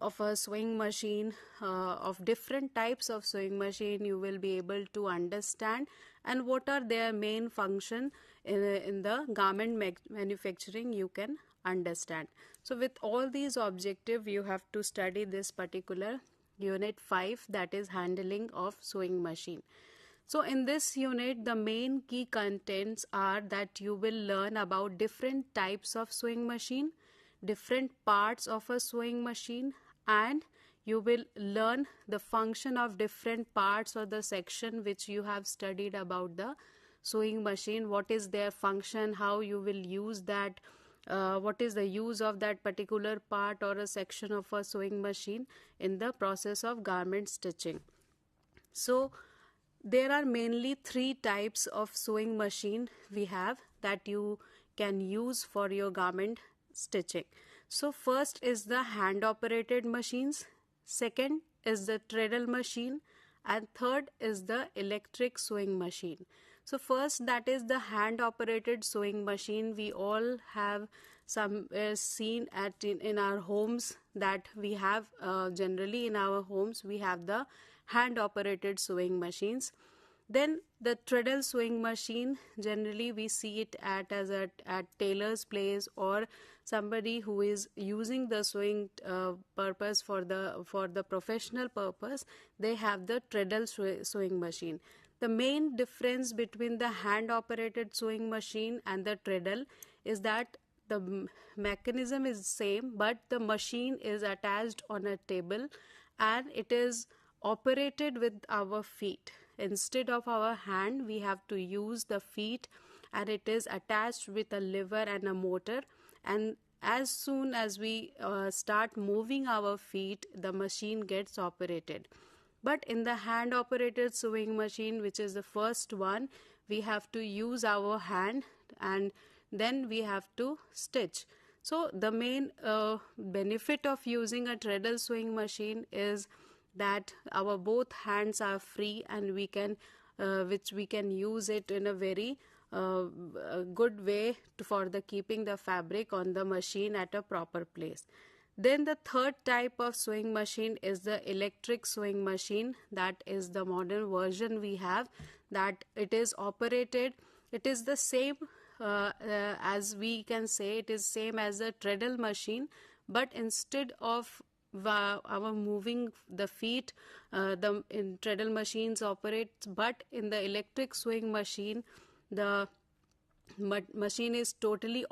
of a sewing machine, of different types of sewing machine you will be able to understand, and what are their main function in the garment manufacturing you can understand. So with all these objectives you have to study this particular unit 5, that is handling of sewing machine. So in this unit the main key contents are that you will learn about different types of sewing machine, different parts of a sewing machine, and you will learn the function of different parts or the section which you have studied about the sewing machine, what is their function, how you will use that, what is the use of that particular part or a section of a sewing machine in the process of garment stitching. So there are mainly 3 types of sewing machine we have that you can use for your garment stitching. So first is the hand operated machines, second is the treadle machine, and third is the electric sewing machine. So first, that is the hand operated sewing machine. We all have some seen in our homes, that we have generally in our homes we have the hand operated sewing machines. Then the treadle sewing machine, generally we see it at tailor's place, or somebody who is using the sewing purpose for the professional purpose, they have the treadle sewing machine. The main difference between the hand operated sewing machine and the treadle is that the mechanism is same, but the machine is attached on a table and it is operated with our feet. Instead of our hand, we have to use the feet, and it is attached with a lever and a motor, and as soon as we start moving our feet, the machine gets operated. But in the hand operated sewing machine, which is the first one, we have to use our hand and then we have to stitch. So the main benefit of using a treadle sewing machine is that our both hands are free, and we can use it in a very good way for the keeping the fabric on the machine at a proper place. Then the third type of sewing machine is the electric sewing machine. That is the modern version we have, that it is operated. It is the same as we can say, it is same as a treadle machine, but instead of our moving the feet, in treadle machines operates, but in the electric sewing machine, the machine is totally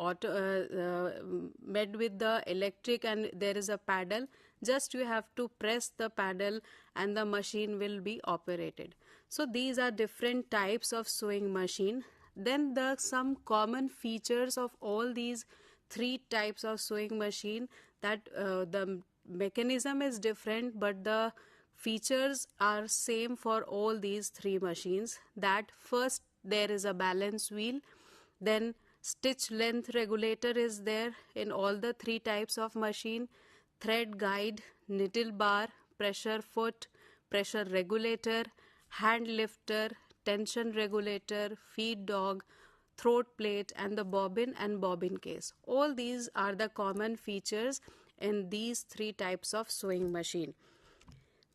made with the electric, and there is a paddle. Just you have to press the paddle and the machine will be operated. So these are different types of sewing machine. Then the some common features of all these 3 types of sewing machine, that the mechanism is different, but the features are same for all these three machines. That first there is a balance wheel, then stitch length regulator is there in all the three types of machine, thread guide, needle bar, pressure foot, pressure regulator, hand lifter, tension regulator, feed dog, throat plate, and the bobbin and bobbin case. All these are the common features in these three types of sewing machine.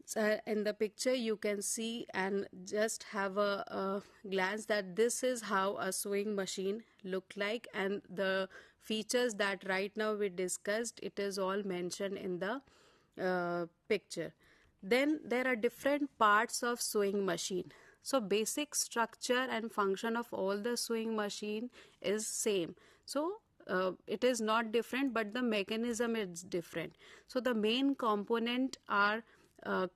So in the picture you can see and just have a glance that this is how a sewing machine look like, and the features that right now we discussed, it is all mentioned in the picture. Then there are different parts of sewing machine. So basic structure and function of all the sewing machine is same. So it is not different, but the mechanism is different. So the main component are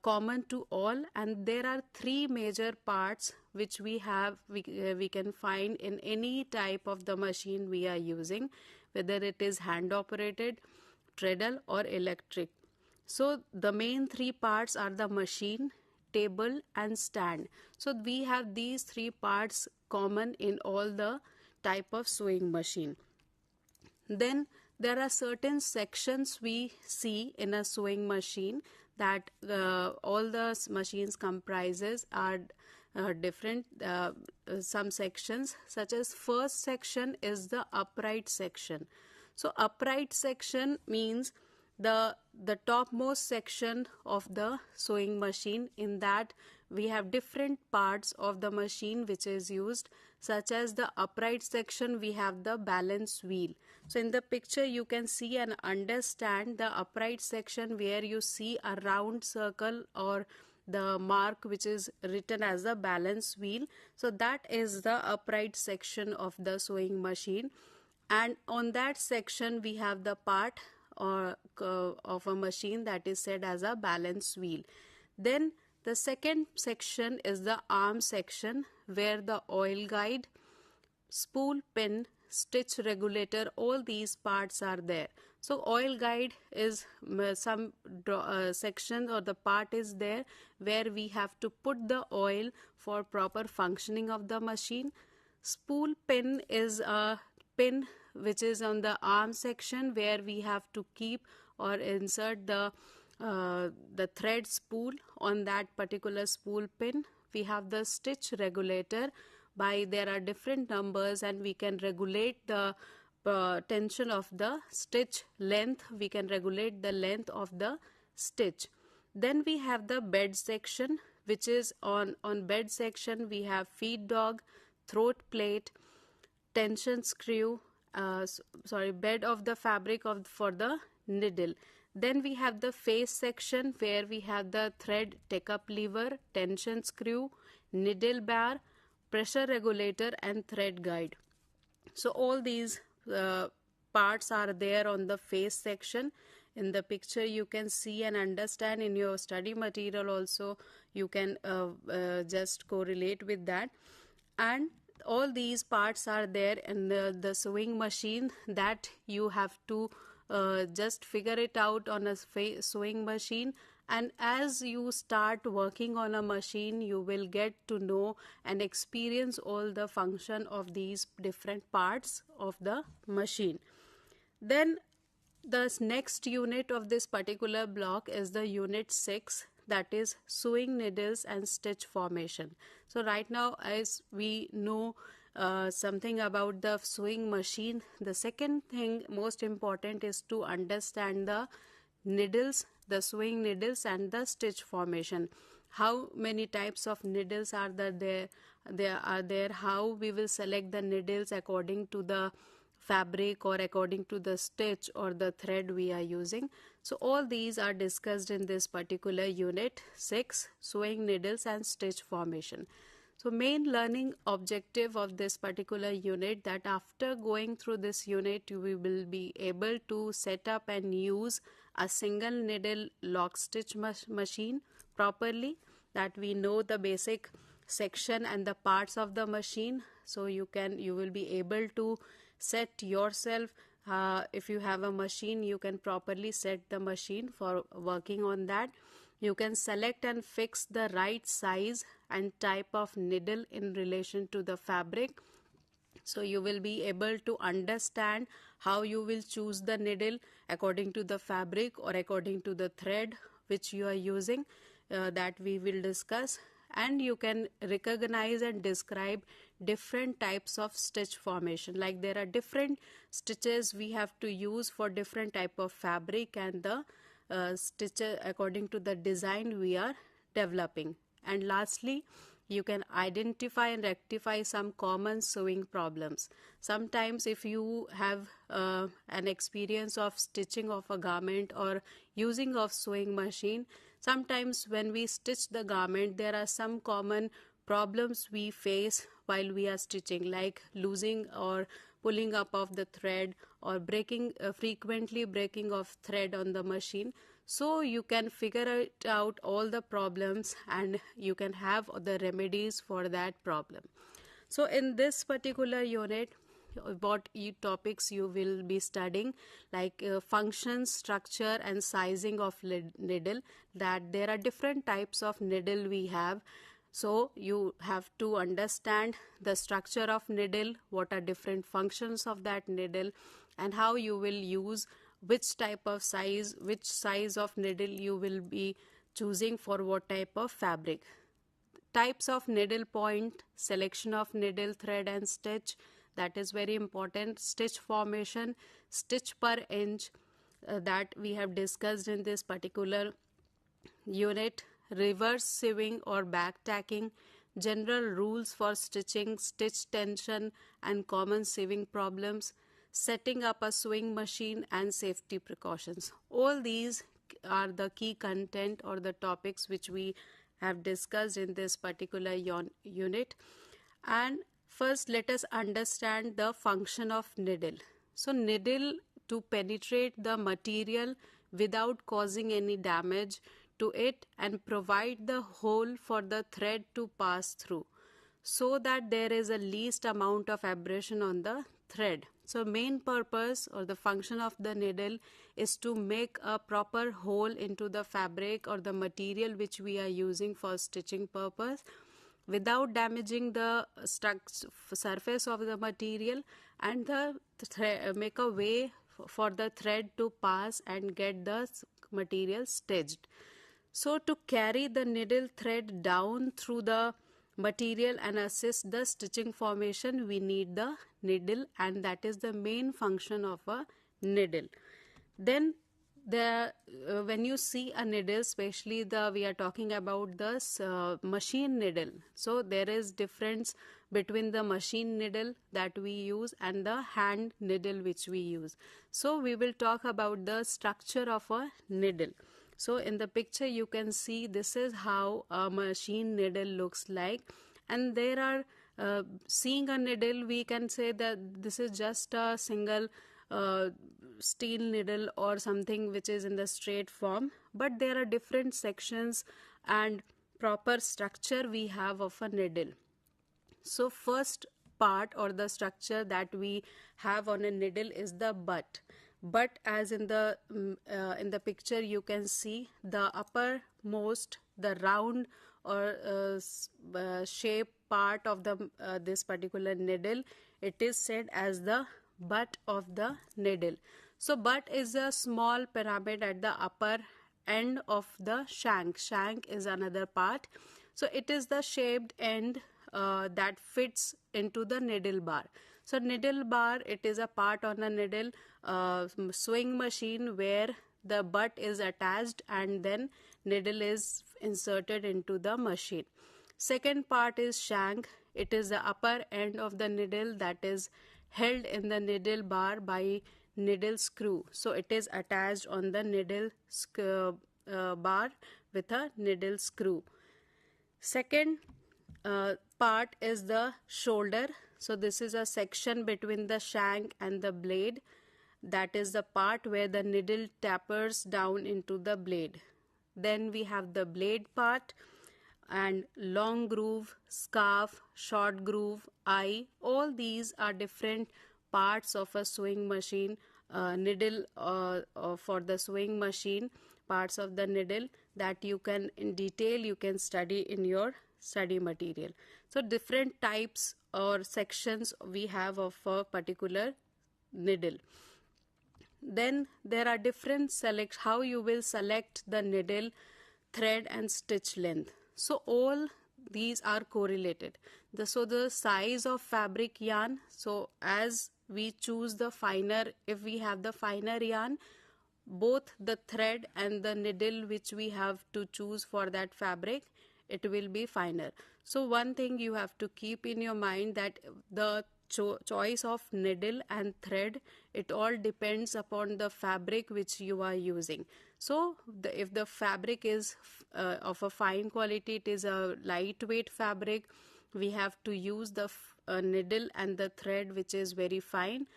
common to all, and there are three major parts which we can find in any type of the machine we are using, whether it is hand operated, treadle or electric. So the main three parts are the machine, table and stand. So we have these three parts common in all the type of sewing machine. Then there are certain sections we see in a sewing machine that all the machines comprises are different. Some sections, such as first section is the upright section. So upright section means the topmost section of the sewing machine. In that we have different parts of the machine which is used, such as the upright section we have the balance wheel. So in the picture you can see and understand the upright section where you see a round circle or the mark which is written as the balance wheel. So that is the upright section of the sewing machine, and on that section we have the part of a machine that is said as a balance wheel. Then the second section is the arm section where the oil guide, spool pin, stitch regulator, all these parts are there. So oil guide is some section or the part is there where we have to put the oil for proper functioning of the machine. Spool pin is a pin which is on the arm section where we have to keep or insert the thread spool on that particular spool pin. We have the stitch regulator. There are different numbers and we can regulate the tension of the stitch length. We can regulate the length of the stitch. Then we have the bed section, which is on bed section we have feed dog, throat plate, tension screw, bed of the fabric for the needle. Then we have the face section where we have the thread take-up lever, tension screw, needle bar, pressure regulator and thread guide. So all these parts are there on the face section. In the picture you can see and understand. In your study material also you can just correlate with that. And all these parts are there in the sewing machine that you have to just figure it out on a sewing machine. And as you start working on a machine, you will get to know and experience all the function of these different parts of the machine. Then the next unit of this particular block is the unit 6, that is sewing needles and stitch formation. So right now, as we know something about the sewing machine, the second thing most important is to understand the needles, the sewing needles and the stitch formation. How many types of needles are there? How we will select the needles according to the fabric or according to the stitch or the thread we are using. So all these are discussed in this particular unit 6, sewing needles and stitch formation. So main learning objective of this particular unit, that after going through this unit you will be able to set up and use a single needle lock stitch machine properly, that we know the basic section and the parts of the machine. So you will be able to set yourself, if you have a machine you can properly set the machine for working on that. You can select and fix the right size and type of needle in relation to the fabric. So you will be able to understand how you will choose the needle according to the fabric or according to the thread which you are using, that we will discuss. And you can recognize and describe different types of stitch formation, like there are different stitches we have to use for different type of fabric and the stitches according to the design we are developing. And lastly, you can identify and rectify some common sewing problems. Sometimes if you have an experience of stitching of a garment or using of sewing machine, sometimes when we stitch the garment, there are some common problems we face while we are stitching, like losing or pulling up of the thread or frequently breaking of thread on the machine. So you can figure out all the problems and you can have the remedies for that problem. So in this particular unit, what topics you will be studying, like function, structure and sizing of needle, that there are different types of needle we have. So you have to understand the structure of needle, what are different functions of that needle, and how you will use which type of size, which size of needle you will be choosing for what type of fabric. Types of needle point, selection of needle thread and stitch, that is very important. Stitch formation, stitch per inch, that we have discussed in this particular unit. Reverse sewing or back tacking, general rules for stitching, stitch tension and common sewing problems, setting up a sewing machine and safety precautions. All these are the key content or the topics which we have discussed in this particular unit. And first let us understand the function of needle. So needle to penetrate the material without causing any damage to it and provide the hole for the thread to pass through so that there is a least amount of abrasion on the thread. So main purpose or the function of the needle is to make a proper hole into the fabric or the material which we are using for stitching purpose without damaging the surface of the material, and make a way for the thread to pass and get the material stitched. So to carry the needle thread down through the material and assist the stitching formation, we need the needle, and that is the main function of a needle. Then when you see a needle, especially we are talking about the machine needle. So there is difference between the machine needle that we use and the hand needle which we use. So we will talk about the structure of a needle. So in the picture you can see this is how a machine needle looks like, and there are seeing a needle we can say that this is just a single steel needle or something which is in the straight form, but there are different sections and proper structure we have of a needle. So first part or the structure that we have on a needle is the butt. But as in the picture you can see the uppermost, the round or shape part of the this particular needle, it is said as the butt of the needle. So butt is a small pyramid at the upper end of the shank. Shank is another part. So it is the shaped end that fits into the needle bar. So needle bar, it is a part on a needle sewing machine where the butt is attached and then needle is inserted into the machine. Second part is shank. It is the upper end of the needle that is held in the needle bar by needle screw. So it is attached on the needle bar with a needle screw. Second part is the shoulder. So this is a section between the shank and the blade. That is the part where the needle tapers down into the blade. Then we have the blade part and long groove, scarf, short groove, eye. All these are different parts of a sewing machine, needle for the sewing machine, parts of the needle that you can in detail you can study in your study material. So different types or sections we have of a particular needle. Then there are different how you will select the needle, thread and stitch length. So all these are correlated. So the size of fabric yarn, so as we choose the finer, if we have the finer yarn, both the thread and the needle which we have to choose for that fabric, it will be finer. So one thing you have to keep in your mind that the choice of needle and thread, it all depends upon the fabric which you are using. So if the fabric is of a fine quality, it is a lightweight fabric, we have to use the needle and the thread which is very fine.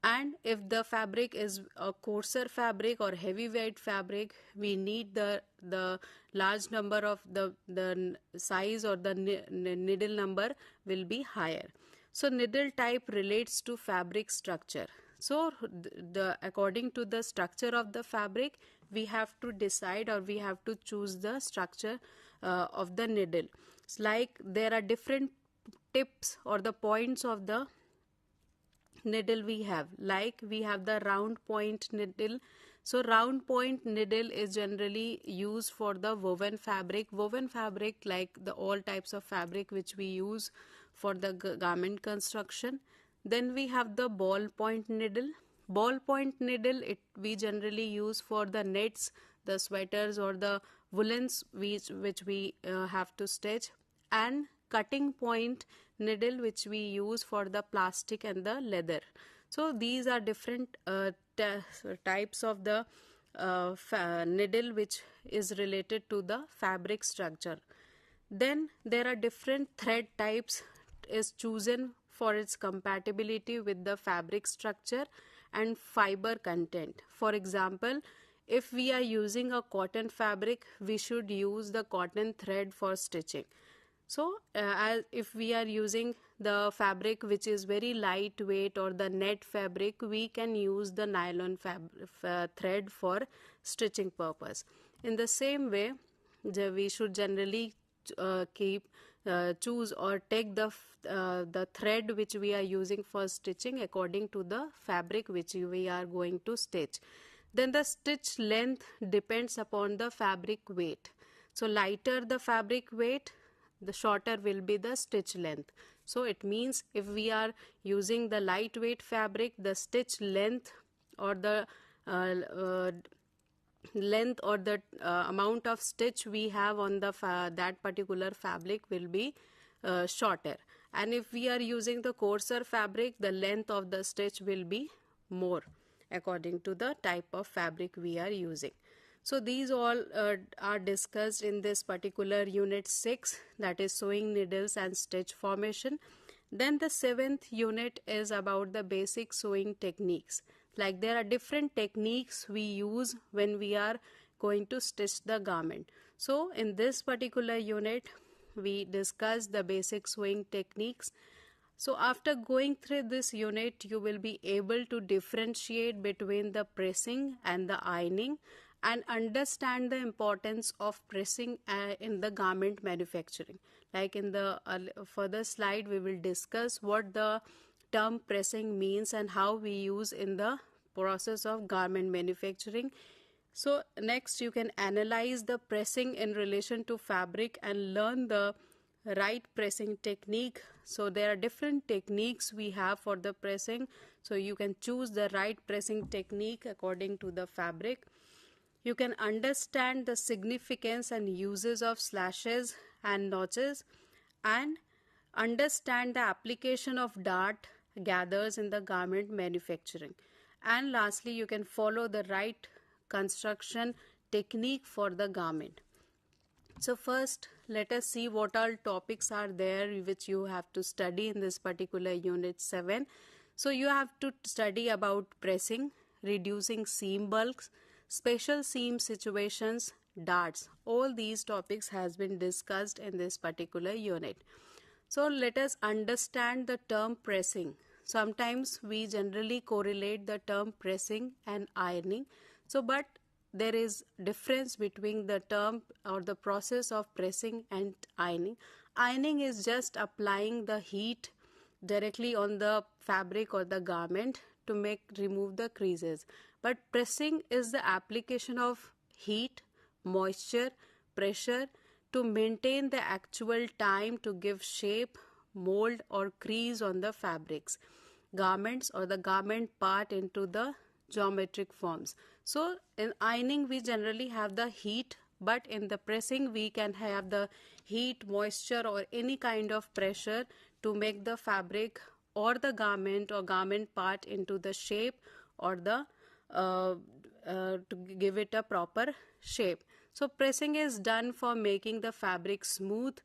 And if the fabric is a coarser fabric or heavyweight fabric, we need the large number of the size or the needle number will be higher. So needle type relates to fabric structure. So according to the structure of the fabric, we have to decide or we have to choose the structure of the needle. It's like there are different tips or the points of the needle we have. Like we have the round point needle. So round point needle is generally used for the woven fabric. Woven fabric, like the all types of fabric which we use for the garment construction. Then we have the ball point needle. Ball point needle, we generally use for the nets, the sweaters or the woolens which we have to stitch. And cutting point needle which we use for the plastic and the leather. So these are different types of the needle which is related to the fabric structure. Then there are different thread types is chosen for its compatibility with the fabric structure and fiber content. For example, if we are using a cotton fabric, we should use the cotton thread for stitching. So if we are using the fabric which is very lightweight or the net fabric, we can use the nylon thread for stitching purpose. In the same way, we should generally choose or take the thread which we are using for stitching according to the fabric which we are going to stitch. Then the stitch length depends upon the fabric weight. So lighter the fabric weight, the shorter will be the stitch length. So it means if we are using the lightweight fabric, the stitch length or the length or the amount of stitch we have on the that particular fabric will be shorter. And if we are using the coarser fabric, the length of the stitch will be more according to the type of fabric we are using. So these all are discussed in this particular unit 6, that is sewing needles and stitch formation. Then the 7th unit is about the basic sewing techniques. Like there are different techniques we use when we are going to stitch the garment. So in this particular unit, we discuss the basic sewing techniques. So after going through this unit, you will be able to differentiate between the pressing and the ironing and understand the importance of pressing in the garment manufacturing. Like in the further slide, we will discuss what the term pressing means and how we use in the process of garment manufacturing. So next, you can analyze the pressing in relation to fabric and learn the right pressing technique. So there are different techniques we have for the pressing. So you can choose the right pressing technique according to the fabric. You can understand the significance and uses of slashes and notches and understand the application of dart gathers in the garment manufacturing. And lastly, you can follow the right construction technique for the garment. So first, let us see what all topics are there which you have to study in this particular unit 7. So you have to study about pressing, reducing seam bulks, special seam situations, darts. All these topics has been discussed in this particular unit. So let us understand the term pressing. Sometimes we generally correlate the term pressing and ironing. So but there is difference between the term or the process of pressing and ironing. Ironing is just applying the heat directly on the fabric or the garment to remove the creases. But pressing is the application of heat, moisture, pressure to maintain the actual time to give shape, mold or crease on the fabrics, garments or the garment part into the geometric forms. So in ironing we generally have the heat, but in the pressing we can have the heat, moisture or any kind of pressure to make the fabric or the garment or garment part into the shape or the to give it a proper shape. So pressing is done for making the fabric smooth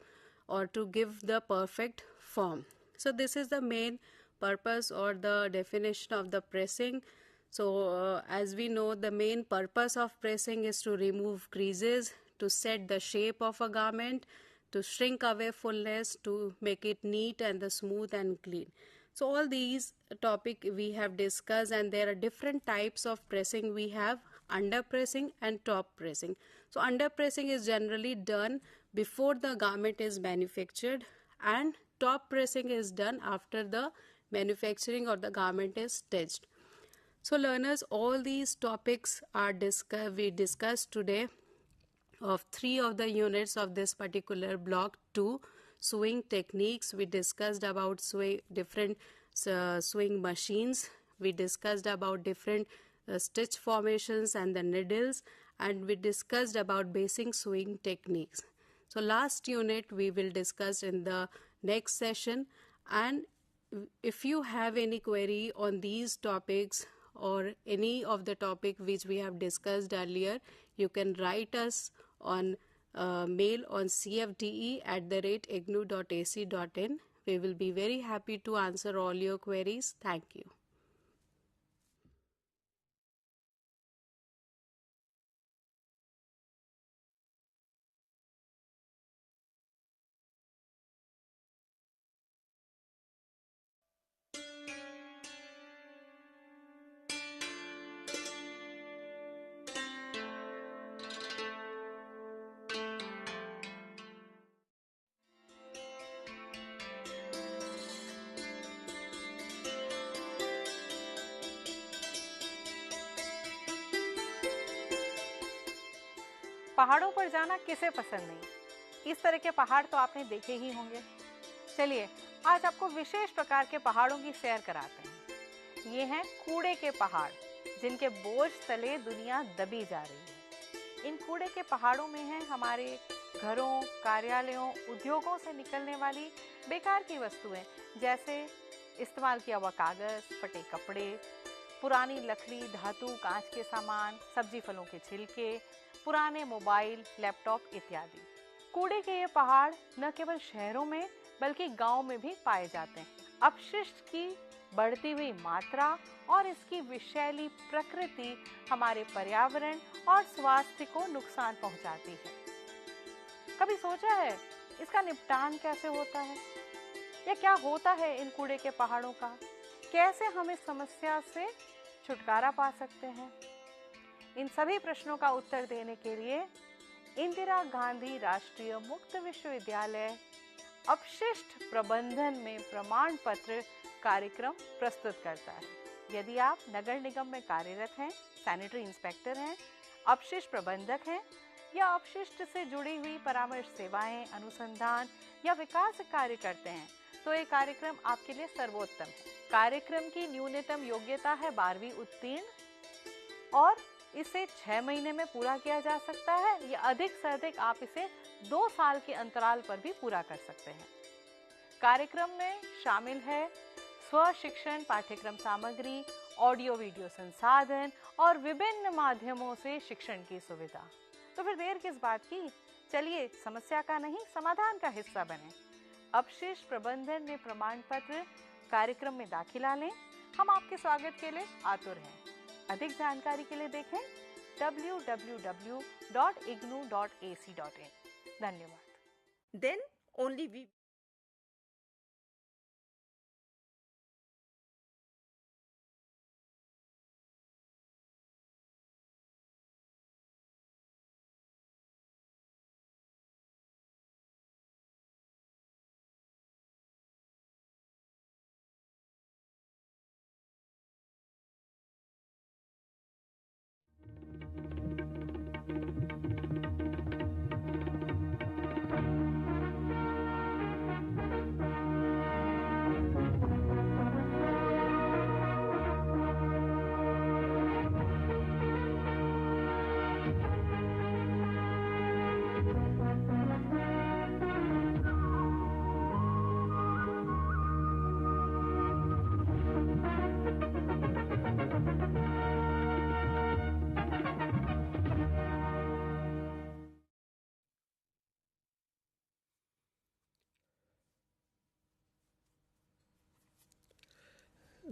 or to give the perfect form. So this is the main purpose or the definition of the pressing. So as we know, the main purpose of pressing is to remove creases, to set the shape of a garment, to shrink away fullness, to make it neat and the smooth and clean. So all these topic we have discussed, and there are different types of pressing. We have under pressing and top pressing. So under pressing is generally done before the garment is manufactured, and top pressing is done after the manufacturing or the garment is stitched. So learners, all these topics are we discussed today of 3 of the units of this particular block 2. Sewing techniques, we discussed about different sewing machines, we discussed about different stitch formations and the needles, and we discussed about basic sewing techniques. So last unit we will discuss in the next session, and if you have any query on these topics or any of the topic which we have discussed earlier, you can write us on mail on cfde@ignou.ac.in. We will be very happy to answer all your queries. Thank you. पहाड़ों पर जाना किसे पसंद नहीं। इस तरह के पहाड़ तो आपने देखे ही होंगे। चलिए आज आपको विशेष प्रकार के पहाड़ों की सैर कराते हैं। ये हैं कूड़े के पहाड़, जिनके बोझ तले दुनिया दबी जा रही है। इन कूड़े के पहाड़ों में हैं हमारे घरों, कार्यालयों, उद्योगों से निकलने वाली बेकार की वस्तुएं, जैसे इस्तेमाल किया हुआ कागज, फटे कपड़े, पुरानी लकड़ी, धातु, कांच के सामान, सब्जी फलों के छिलके, पुराने मोबाइल, लैपटॉप इत्यादि। कूड़े के ये पहाड़ न केवल शहरों में बल्कि गांव में भी पाए जाते हैं। अपशिष्ट की बढ़ती हुई मात्रा और इसकी विषैली प्रकृति हमारे पर्यावरण और स्वास्थ्य को नुकसान पहुंचाती है। कभी सोचा है इसका निपटान कैसे होता है, या क्या होता है इन कूड़े के पहाड़ों का? कैसे हम इस समस्या से छुटकारा पा सकते हैं? इन सभी प्रश्नों का उत्तर देने के लिए इंदिरा गांधी राष्ट्रीय मुक्त विश्वविद्यालय अपशिष्ट प्रबंधन में प्रमाण पत्र कार्यक्रम प्रस्तुत करता है। यदि आप नगर निगम में कार्यरत हैं, सैनिटरी इंस्पेक्टर हैं, अपशिष्ट प्रबंधक हैं या अपशिष्ट से जुड़ी हुई परामर्श सेवाएं, अनुसंधान या विकास कार्य करते हैं, तो ये कार्यक्रम आपके लिए सर्वोत्तम है। कार्यक्रम की न्यूनतम योग्यता है 12वीं उत्तीर्ण और इसे 6 महीने में पूरा किया जा सकता है, या अधिक से अधिक आप इसे 2 साल के अंतराल पर भी पूरा कर सकते हैं। कार्यक्रम में शामिल है स्व शिक्षण पाठ्यक्रम सामग्री, ऑडियो वीडियो संसाधन और विभिन्न माध्यमों से शिक्षण की सुविधा। तो फिर देर किस बात की, चलिए समस्या का नहीं समाधान का हिस्सा बने। अपशिष्ट प्रबंधन में प्रमाण पत्र कार्यक्रम में दाखिला लें। हम आपके स्वागत के लिए आतुर हैं। अधिक जानकारी के लिए देखें www.ignou.ac.in। धन्यवाद। Then only we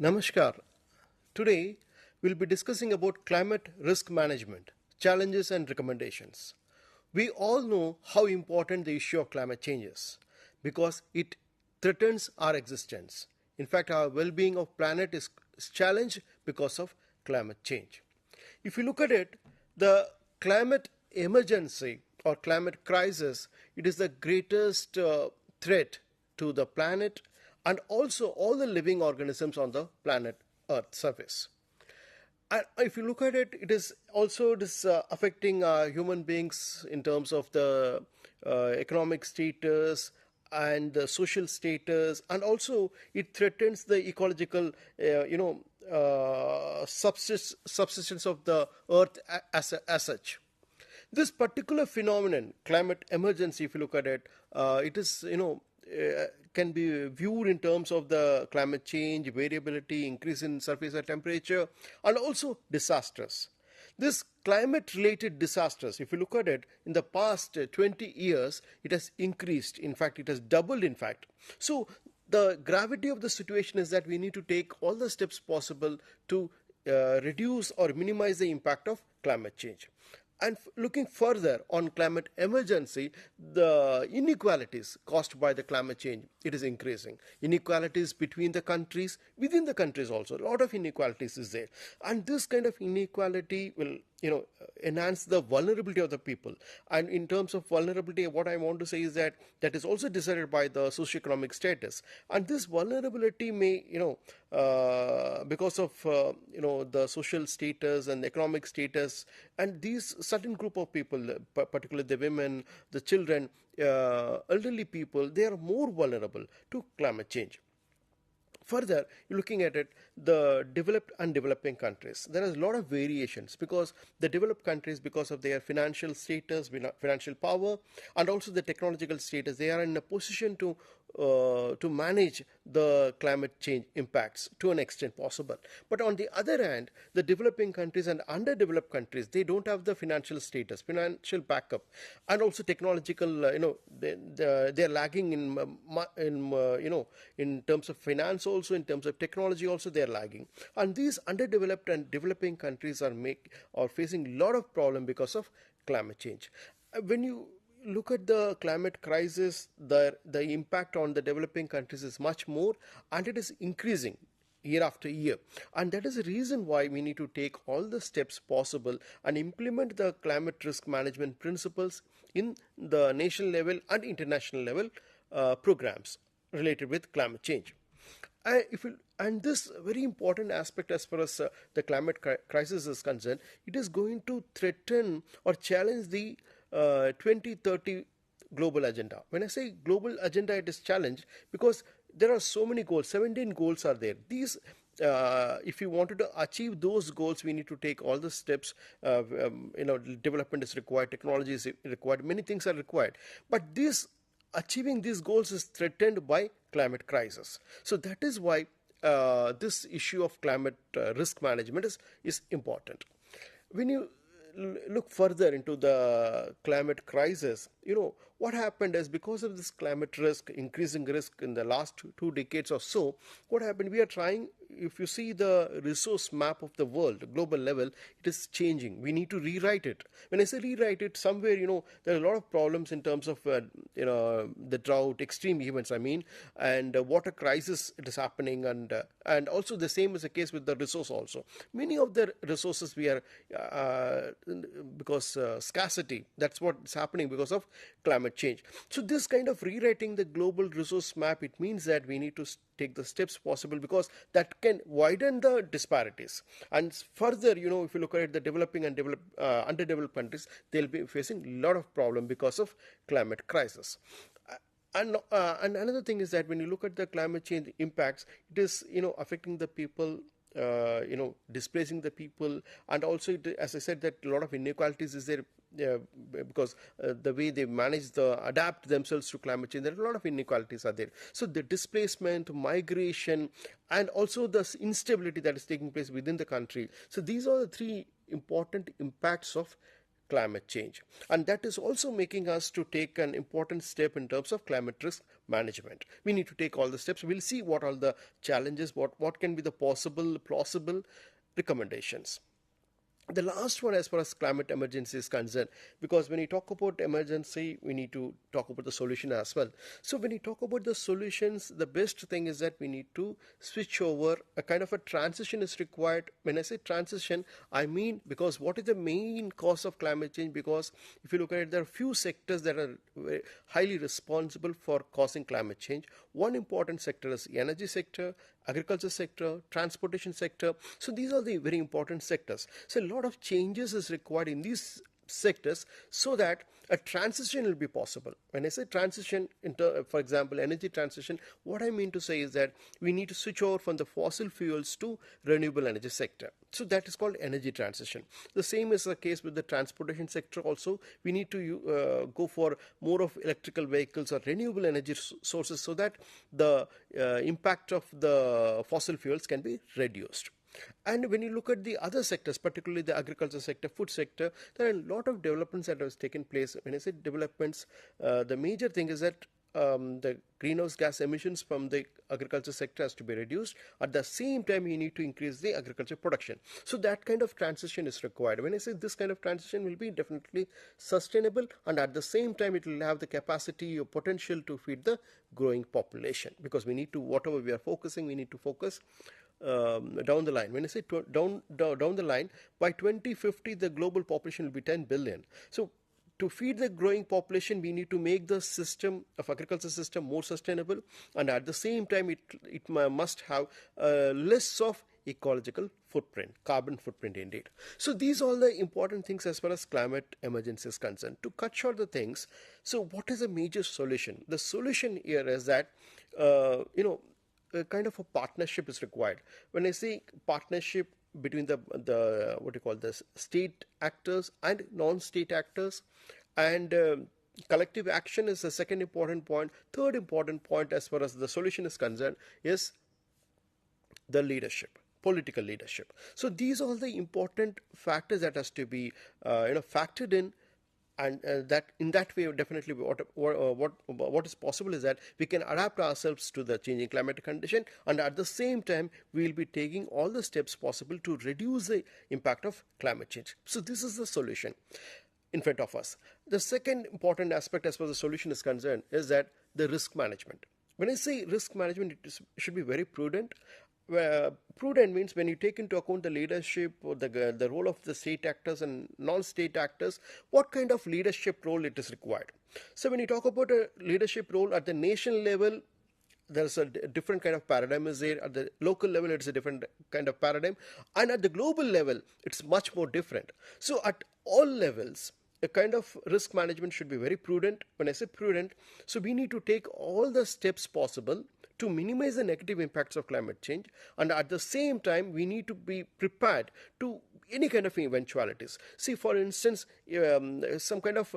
Namaskar. Today we'll be discussing about climate risk management, challenges and recommendations. We all know how important the issue of climate change is because it threatens our existence. In fact, our well-being of planet is challenged because of climate change. If you look at it, the climate emergency or climate crisis, it is the greatest threat to the planet and also all the living organisms on the planet Earth surface. And if you look at it, it is also affecting human beings in terms of the economic status and the social status, and also it threatens the ecological, subsistence of the Earth as such. This particular phenomenon, climate emergency, if you look at it, it is, can be viewed in terms of the climate change, variability, increase in surface air temperature, and also disasters. This climate-related disasters, if you look at it, in the past 20 years, it has increased. In fact, it has doubled, in fact. So the gravity of the situation is that we need to take all the steps possible to reduce or minimize the impact of climate change. And looking further on climate emergency, the inequalities caused by the climate change, it is increasing. Inequalities between the countries, within the countries also, a lot of inequalities is there. And this kind of inequality will, enhance the vulnerability of the people. And in terms of vulnerability, what I want to say is that that is also decided by the socioeconomic status. And this vulnerability may, because of, the social status and economic status, and these certain group of people, particularly the women, the children, elderly people, they are more vulnerable to climate change. Further, looking at it, the developed and developing countries, there is a lot of variations because the developed countries, because of their financial status, financial power, and also the technological status, they are in a position to manage the climate change impacts to an extent possible. But on the other hand, the developing countries and underdeveloped countries, they don't have the financial status, financial backup, and also technological, they're lagging in terms of finance also, in terms of technology also, they're lagging. And these underdeveloped and developing countries are facing a lot of problem because of climate change. When you look at the climate crisis, the impact on the developing countries is much more, and it is increasing year after year. And that is the reason why we need to take all the steps possible and implement the climate risk management principles in the national level and international level programs related with climate change. And this very important aspect as far as the climate crisis is concerned, it is going to threaten or challenge the 2030 global agenda. When I say global agenda, it is challenged because there are so many goals, 17 goals are there. These, if you wanted to achieve those goals, we need to take all the steps. Development is required, technology is required, many things are required. But achieving these goals is threatened by climate crisis. So that is why this issue of climate risk management is important. When you look further into the climate crisis, what happened is because of this climate risk, increasing risk in the last 2 decades or so, what happened, we are trying, if you see the resource map of the world, global level, it is changing. We need to rewrite it. When I say rewrite it, somewhere, there are a lot of problems in terms of, the drought, extreme events, and water crisis, it is happening, and also the same is the case with the resource also. Many of the resources we are, because scarcity, that's what is happening because of climate change. So this kind of rewriting the global resource map, it means that we need to take the steps possible because that can widen the disparities. And further, if you look at it, the developing and underdeveloped countries, they'll be facing a lot of problem because of climate crisis. And another thing is that when you look at the climate change impacts, it is, affecting the people, displacing the people, and also, as I said, that a lot of inequalities is there because the way they adapt themselves to climate change, there are a lot of inequalities are there. So the displacement, migration, and also the instability that is taking place within the country. So these are the 3 important impacts of climate change. And that is also making us to take an important step in terms of climate risk management. We need to take all the steps. We'll see what are the challenges, what can be the possible, plausible recommendations. The last one as far as climate emergency is concerned, because when you talk about emergency, we need to talk about the solution as well. So when you talk about the solutions, the best thing is that we need to switch over. A kind of a transition is required. When I say transition, I mean, because what is the main cause of climate change? Because if you look at it, there are few sectors that are highly responsible for causing climate change. One important sector is the energy sector, agriculture sector, transportation sector. So these are the very important sectors. So a lot of changes is required in these sectors so that a transition will be possible. When I say transition, for example, energy transition, what I mean to say is that we need to switch over from the fossil fuels to renewable energy sector. So that is called energy transition. The same is the case with the transportation sector also. We need to go for more of electrical vehicles or renewable energy sources so that the impact of the fossil fuels can be reduced. And when you look at the other sectors, particularly the agriculture sector, food sector, there are a lot of developments that have taken place. When I say developments, the major thing is that the greenhouse gas emissions from the agriculture sector has to be reduced. At the same time, you need to increase the agriculture production. So that kind of transition is required. When I say this kind of transition will be definitely sustainable, and at the same time, it will have the capacity or potential to feed the growing population, because we need to, whatever we are focusing, we need to focus down the line. When I say down the line, by 2050, the global population will be 10 billion. So to feed the growing population, we need to make the system of agriculture system more sustainable, and at the same time, it must have less of ecological footprint, carbon footprint indeed. So these are all the important things as far as climate emergency is concerned. To cut short the things, so what is a major solution? The solution here is that, a kind of a partnership is required. When I say partnership between the what you call the state actors and non-state actors, and collective action is the second important point. Third important point as far as the solution is concerned is the leadership, political leadership. So these are the important factors that has to be factored in. And that in that way, definitely what is possible is that we can adapt ourselves to the changing climatic condition, and at the same time we will be taking all the steps possible to reduce the impact of climate change. So this is the solution in front of us. The second important aspect as far as the solution is concerned is that the risk management. When I say risk management, it should be very prudent. Prudent means when you take into account the leadership or the role of the state actors and non-state actors, what kind of leadership role it is required. So when you talk about a leadership role at the nation level, there's a different kind of paradigm is there. At the local level, it's a different kind of paradigm, and at the global level, it's much more different. So at all levels, a kind of risk management should be very prudent. When I say prudent, so we need to take all the steps possible to minimize the negative impacts of climate change, and at the same time we need to be prepared to any kind of eventualities. See, for instance, some kind of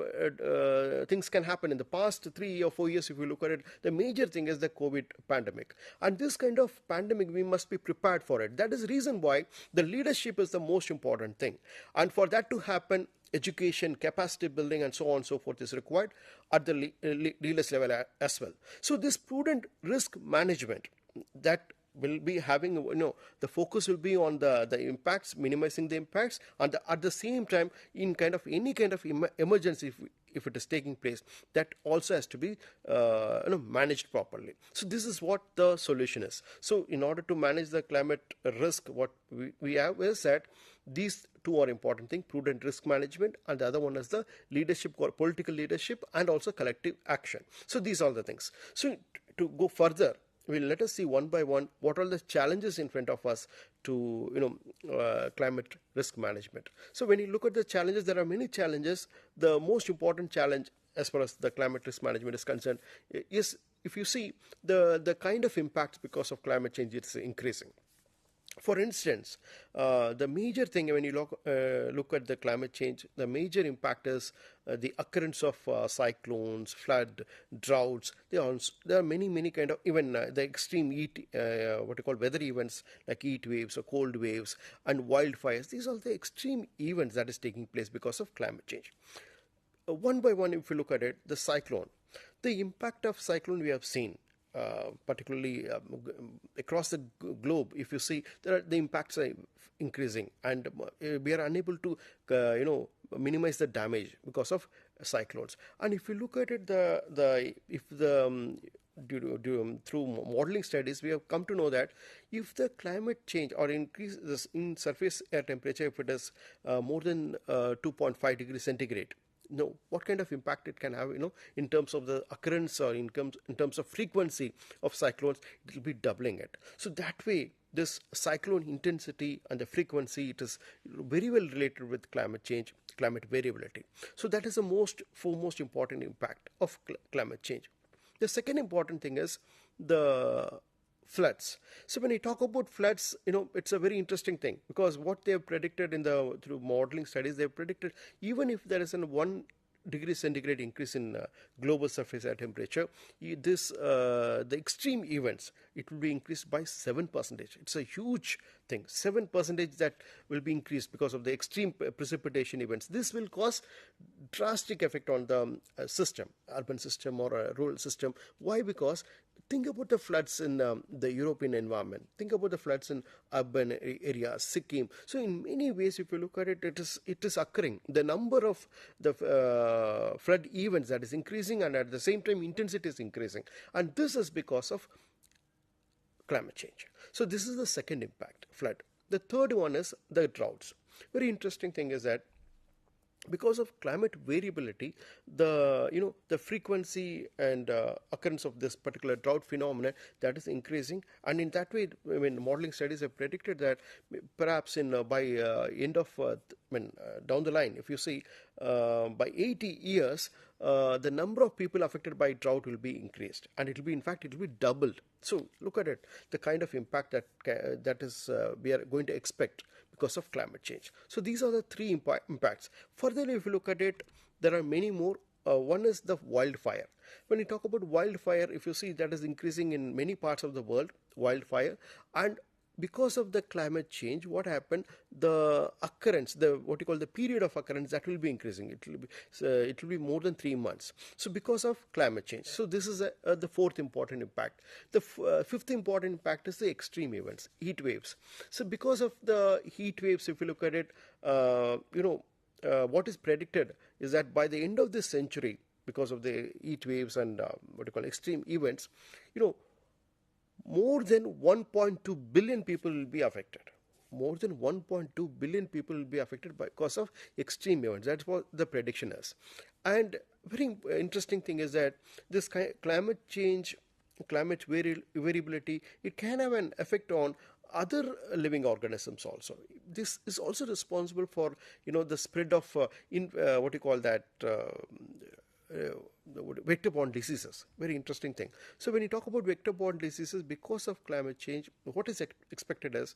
things can happen in the past 3 or 4 years. If you look at it, the major thing is the COVID pandemic, and this kind of pandemic we must be prepared for it. That is the reason why the leadership is the most important thing, and for that to happen, education, capacity building, and so on and so forth is required at the leaders level as well. So this prudent risk management, that will be having, the focus will be on the impacts, minimizing the impacts, and at the same time, in kind of any kind of emergency, if it is taking place, that also has to be managed properly. So this is what the solution is. So in order to manage the climate risk, what we have is that these two are important things: prudent risk management, and the other one is the leadership, political leadership, and also collective action. So these are the things. So to go further, let us see one by one what are the challenges in front of us to climate risk management. So when you look at the challenges, there are many challenges. The most important challenge as far as the climate risk management is concerned is, if you see, the kind of impacts because of climate change is increasing. For instance, the major thing when you look at the climate change, the major impact is the occurrence of cyclones, flood, droughts. There are many kind of, even the extreme what you call weather events like heat waves or cold waves and wildfires. These are the extreme events that is taking place because of climate change. One by one, if you look at it, the cyclone, the impact of cyclone we have seen. Particularly across the globe, if you see, the impacts are increasing, and we are unable to minimize the damage because of cyclones. And if you look at it, through modeling studies, we have come to know that if the climate change or increase in surface air temperature, if it is more than 2.5 degrees centigrade, what kind of impact it can have, in terms of the occurrence or in terms of frequency of cyclones, it will be doubling it. So that way, this cyclone intensity and the frequency, it is very well related with climate change, climate variability. So that is the foremost important impact of climate change. The second important thing is the floods. So when you talk about floods, it's a very interesting thing, because what they have predicted through modeling studies, they have predicted even if there is a 1 degree centigrade increase in global surface air temperature, the extreme events, it will be increased by 7%. It's a huge thing, 7% that will be increased because of the extreme precipitation events. This will cause drastic effect on the system, urban system or a rural system. Why? Because think about the floods in the European environment. Think about the floods in urban areas, Sikkim. So in many ways, if you look at it, it is occurring. The number of the flood events that is increasing, and at the same time intensity is increasing. And this is because of climate change. So this is the second impact, flood. The third one is the droughts. Very interesting thing is that because of climate variability, the frequency and occurrence of this particular drought phenomenon, that is increasing, and in that way, modeling studies have predicted that perhaps by end of down the line, if you see by 80 years, the number of people affected by drought will be increased, and it will be doubled. So look at it, the kind of impact that is we are going to expect because of climate change. So these are the three impacts. Further, if you look at it, there are many more. One is the wildfire. When you talk about wildfire, if you see, that is increasing in many parts of the world, wildfire. And because of the climate change, what happened? The occurrence, what you call the period of occurrence, that will be increasing. It will be more than 3 months. So because of climate change. So this is the fourth important impact. The fifth important impact is the extreme events, heat waves. So because of the heat waves, if you look at it, what is predicted is that by the end of this century, because of the heat waves and extreme events, more than 1.2 billion people will be affected. More than 1.2 billion people will be affected because of extreme events. That's what the prediction is. And very interesting thing is that this climate change, climate variability, it can have an effect on other living organisms also. This is also responsible for the spread of vector-borne diseases. Very interesting thing. So when you talk about vector-borne diseases, because of climate change, what is expected is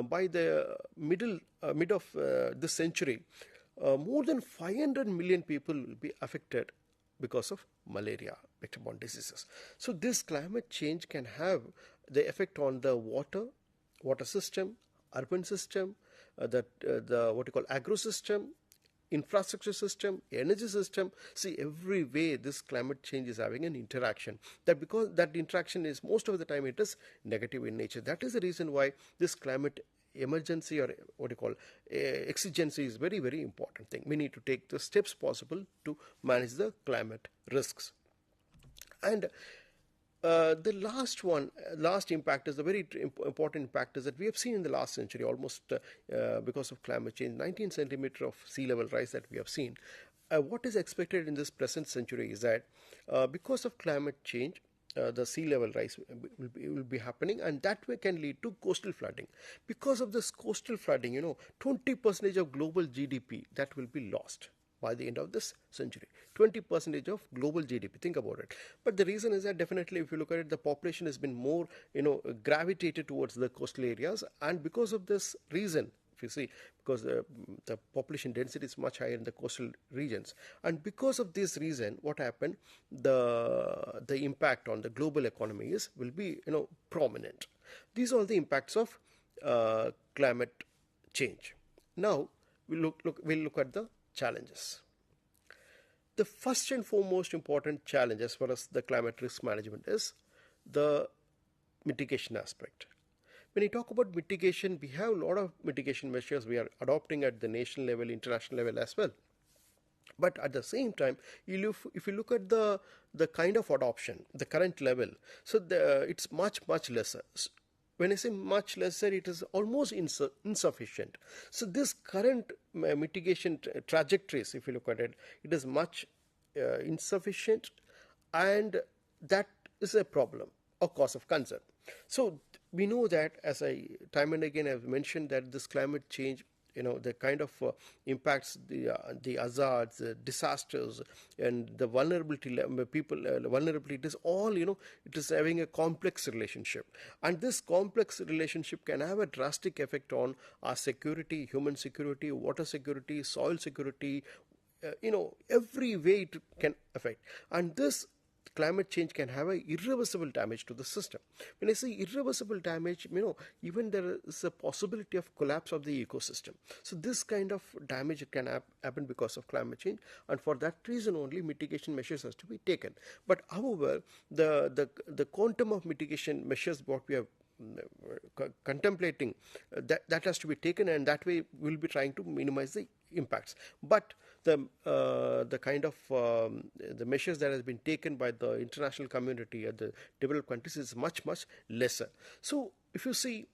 by the mid of this century, more than 500 million people will be affected because of malaria, vector-borne diseases. So this climate change can have the effect on the water system, urban system, agro system, infrastructure system, energy system. See, every way this climate change is having an interaction. Because that interaction is most of the time it is negative in nature. That is the reason why this climate emergency or exigency is very, very important thing. We need to take the steps possible to manage the climate risks. And the last impact is the very important impact is that we have seen in the last century almost because of climate change, 19 centimeter of sea level rise that we have seen. What is expected in this present century is that because of climate change, the sea level rise will be happening, and that way can lead to coastal flooding. Because of this coastal flooding, 20% of global GDP that will be lost. by the end of this century. 20% of global GDP. Think about it. But the reason is that definitely, if you look at it, the population has been more, gravitated towards the coastal areas, and because of this reason, if you see, because the population density is much higher in the coastal regions, and because of this reason, what happened? The impact on the global economy will be prominent. These are the impacts of climate change. Now we'll look at the challenges. The first and foremost important challenge as far as the climate risk management is the mitigation aspect. When you talk about mitigation, we have a lot of mitigation measures we are adopting at the national level, international level as well. But at the same time, if you look at the kind of adoption, the current level, so it's much lesser. When I say much lesser, it is almost insufficient. So this current mitigation trajectories, if you look at it, it is much insufficient, and that is a problem or cause of concern. So we know that, as I time and again have mentioned, that this climate change, the kind of impacts, the hazards, disasters, and the vulnerability, vulnerability, it is all, it is having a complex relationship. And this complex relationship can have a drastic effect on our security, human security, water security, soil security, every way it can affect. And this climate change can have a irreversible damage to the system. When I say irreversible damage, even there is a possibility of collapse of the ecosystem. So this kind of damage can happen because of climate change, and for that reason only mitigation measures has to be taken. But however, the quantum of mitigation measures what we are contemplating, that has to be taken, and that way we'll be trying to minimize the impacts. But the kind of the measures that has been taken by the international community at the developed countries is much lesser. So if you see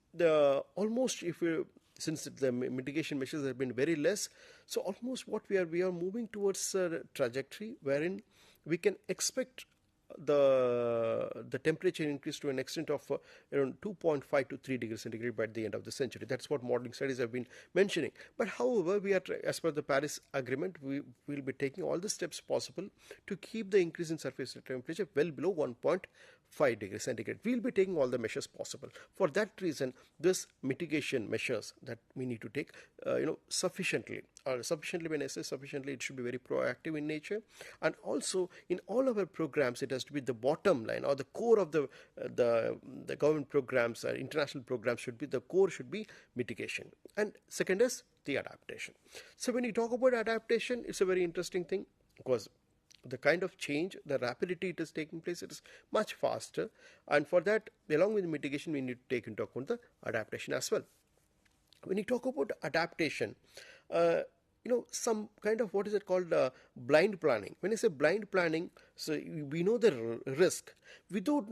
since the mitigation measures have been very less, so almost what we are moving towards a trajectory wherein we can expect the temperature increase to an extent of around 2.5 to 3 degrees centigrade by the end of the century. That's what modeling studies have been mentioning. But however, we are, as per the Paris Agreement, we will be taking all the steps possible to keep the increase in surface temperature well below 1.5 degrees centigrade. We will be taking all the measures possible. For that reason, this mitigation measures that we need to take, sufficiently. Sufficiently, when I say sufficiently, it should be very proactive in nature, and also in all of our programs, it has to be the bottom line or the core of the government programs, international programs should be, the core should be mitigation. And second is the adaptation. So when you talk about adaptation, it's a very interesting thing, because the kind of change, the rapidity it is taking place, it is much faster, and for that, along with mitigation, we need to take into account the adaptation as well. When you talk about adaptation, some kind of what is it called blind planning. When I say blind planning, so we know the risk without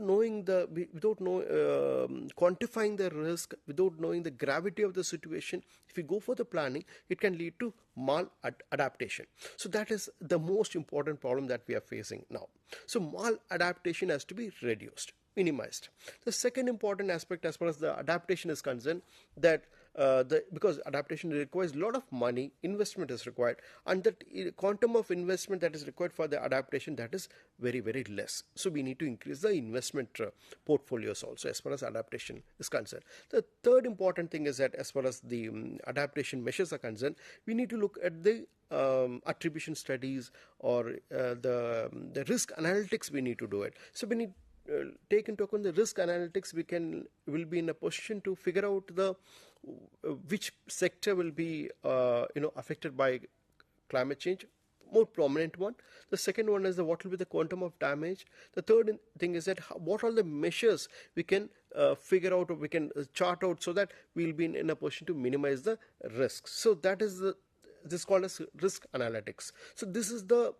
quantifying the risk, without knowing the gravity of the situation. If we go for the planning, it can lead to maladaptation. So that is the most important problem that we are facing now. So maladaptation has to be reduced, minimized. The second important aspect as far as the adaptation is concerned, that because adaptation requires a lot of money, investment is required, and that quantum of investment that is required for the adaptation, that is very less. So we need to increase the investment portfolios also as far as adaptation is concerned. The third important thing is that as far as the adaptation measures are concerned, we need to look at the attribution studies or the risk analytics. We need to do it. So we need take into account the risk analytics. Will be in a position to figure out which sector will be affected by climate change, more prominent one. The second one is what will be the quantum of damage. The third thing is that what are the measures we can figure out, or we can chart out, so that we will be in a position to minimize the risks. So that is this is called as risk analytics. So this is a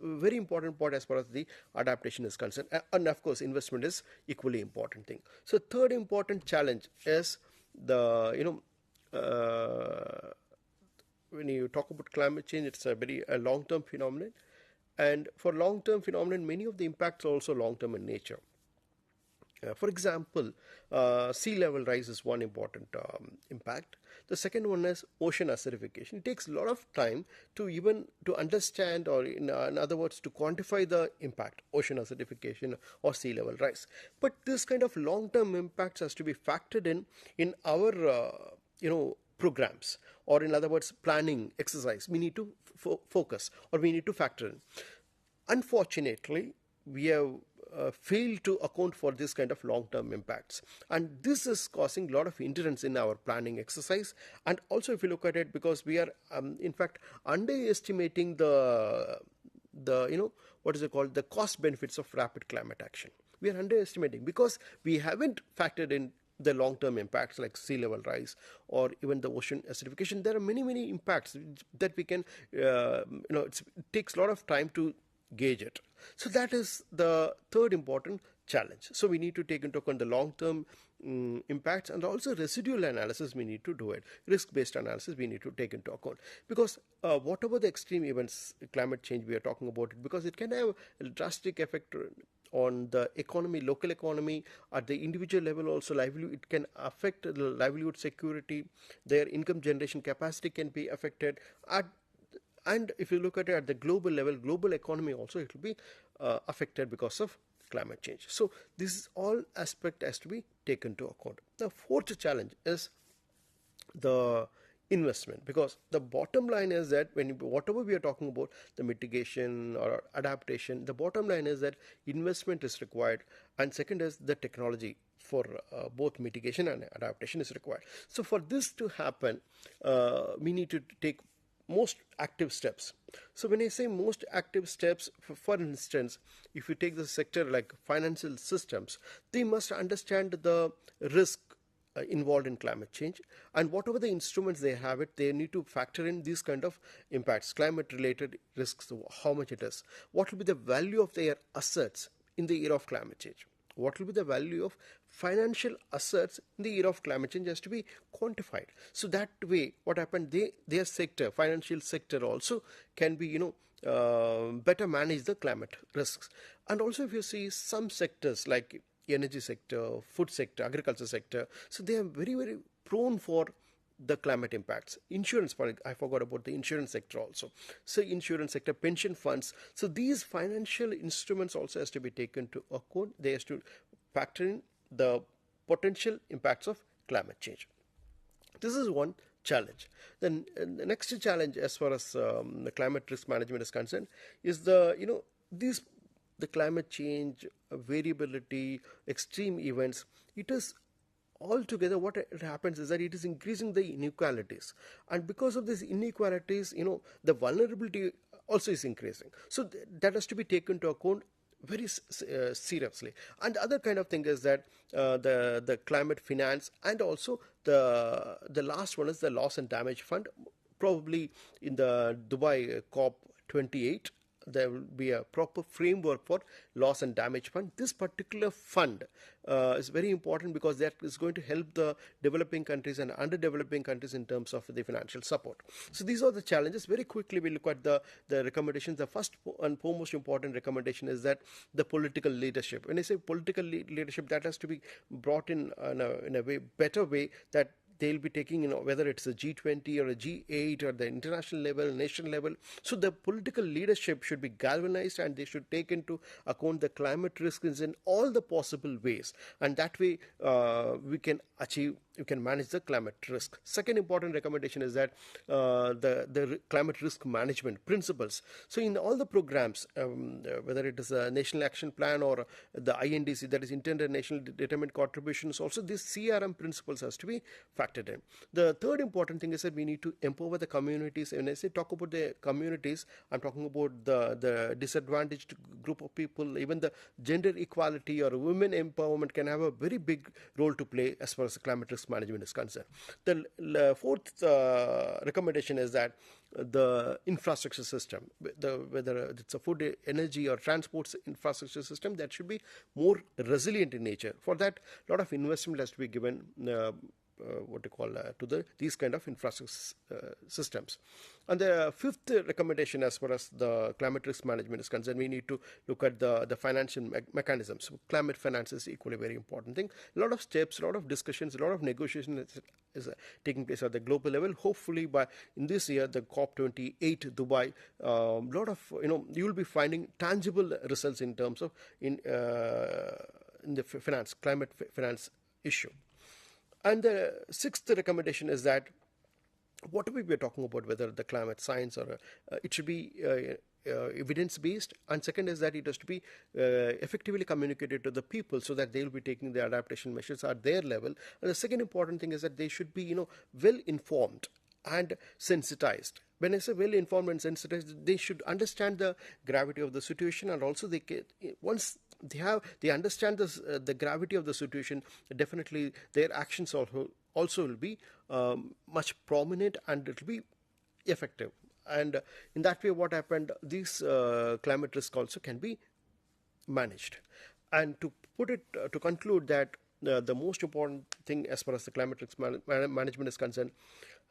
very important part as far as the adaptation is concerned, and of course investment is equally important thing. So third important challenge is when you talk about climate change, it's a very long-term phenomenon, and for long-term phenomenon, many of the impacts are also long-term in nature. For example, sea level rise is one important impact. The second one is ocean acidification. It takes a lot of time to even to understand, or in other words, to quantify the impact, ocean acidification or sea level rise. But this kind of long-term impacts has to be factored in our programs, or in other words, planning exercise. We need to focus, or we need to factor in. Unfortunately, we have failed to account for this kind of long-term impacts, and this is causing a lot of hindrance in our planning exercise. And also, if you look at it, because we are in fact underestimating the what is it called, the cost benefits of rapid climate action. We are underestimating because we haven't factored in the long-term impacts like sea level rise or even the ocean acidification. There are many impacts that we can it takes a lot of time to gauge it. So that is the third important challenge. So we need to take into account the long-term impacts, and also residual analysis we need to do it. Risk-based analysis we need to take into account, because whatever the extreme events, climate change we are talking about it, because it can have a drastic effect on the economy, local economy, at the individual level also livelihood. It can affect the livelihood security, their income generation capacity can be affected, and if you look at it at the global level, global economy also, it will be affected because of climate change. So this is all aspect has to be taken into account. The fourth challenge is the investment, because the bottom line is that whatever we are talking about, the mitigation or adaptation, the bottom line is that investment is required, and second is the technology for both mitigation and adaptation is required. So for this to happen, we need to take most active steps. So when I say most active steps, for instance, if you take the sector like financial systems, they must understand the risk involved in climate change, and whatever the instruments they have it, they need to factor in these kind of impacts, climate related risks, how much it is, what will be the value of their assets in the era of climate change, what will be the value of financial assets in the era of climate change has to be quantified. So that way, what happened, their sector, financial sector also can be better manage the climate risks. And also, if you see some sectors like energy sector, food sector, agriculture sector, so they are very prone for the climate impacts. Insurance, I forgot about the insurance sector also. So insurance sector, pension funds. So these financial instruments also has to be taken to account. They has to factor in the potential impacts of climate change. This is one challenge. Then the next challenge, as far as the climate risk management is concerned, is the climate change, variability, extreme events. It is altogether what it happens is that it is increasing the inequalities, and because of these inequalities, the vulnerability also is increasing. So that has to be taken into account very seriously. And the other kind of thing is that the climate finance, and also the last one is the loss and damage fund. Probably in the Dubai COP28, there will be a proper framework for loss and damage fund. This particular fund is very important, because that is going to help the developing countries and underdeveloping countries in terms of the financial support. So these are the challenges. Very quickly we look at the recommendations. The first and foremost important recommendation is that the political leadership. When I say political leadership, that has to be brought in a better way, that they'll be taking, whether it's a G20 or a G8 or the international level, national level. So the political leadership should be galvanized, and they should take into account the climate risks in all the possible ways. And that way we can manage the climate risk. Second important recommendation is that the climate risk management principles. So in all the programs, whether it is a National Action Plan or the INDC, that is Intended National Determined Contributions, also these CRM principles has to be factored in. The third important thing is that we need to empower the communities. When I say talk about the communities, I'm talking about the disadvantaged group of people. Even the gender equality or women empowerment can have a very big role to play as far as the climate risk management is concerned. The fourth recommendation is that the infrastructure system, whether it's a food, energy or transport infrastructure system, that should be more resilient in nature. For that, a lot of investment has to be given these kind of infrastructure systems. And the fifth recommendation, as far as the climate risk management is concerned, we need to look at the financial mechanisms. Climate finance is equally very important thing. A lot of steps, a lot of discussions, a lot of negotiation is taking place at the global level. Hopefully, in this year, the COP28 Dubai, lot of you will be finding tangible results in terms of in the climate finance issue. And the sixth recommendation is that whatever we are talking about, whether the climate science or it should be evidence-based, and second is that it has to be effectively communicated to the people so that they will be taking the adaptation measures at their level. And the second important thing is that they should be well informed and sensitized. When I say well informed and sensitized, they should understand the gravity of the situation, and also once they understand the gravity of the situation, definitely their actions also will be much prominent, and it will be effective. And in that way, what happened, these climate risks also can be managed. And to conclude that the most important thing as far as the climate risk management is concerned,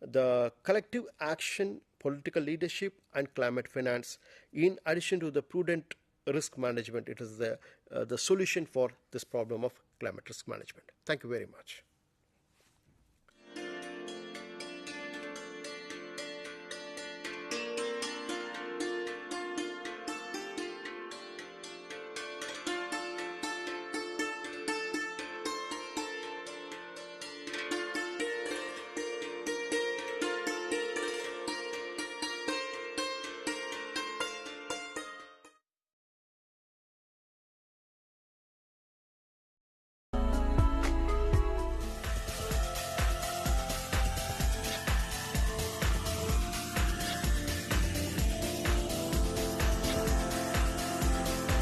the collective action, political leadership, and climate finance, in addition to the prudent risk management, it is the solution for this problem of climate risk management. Thank you very much.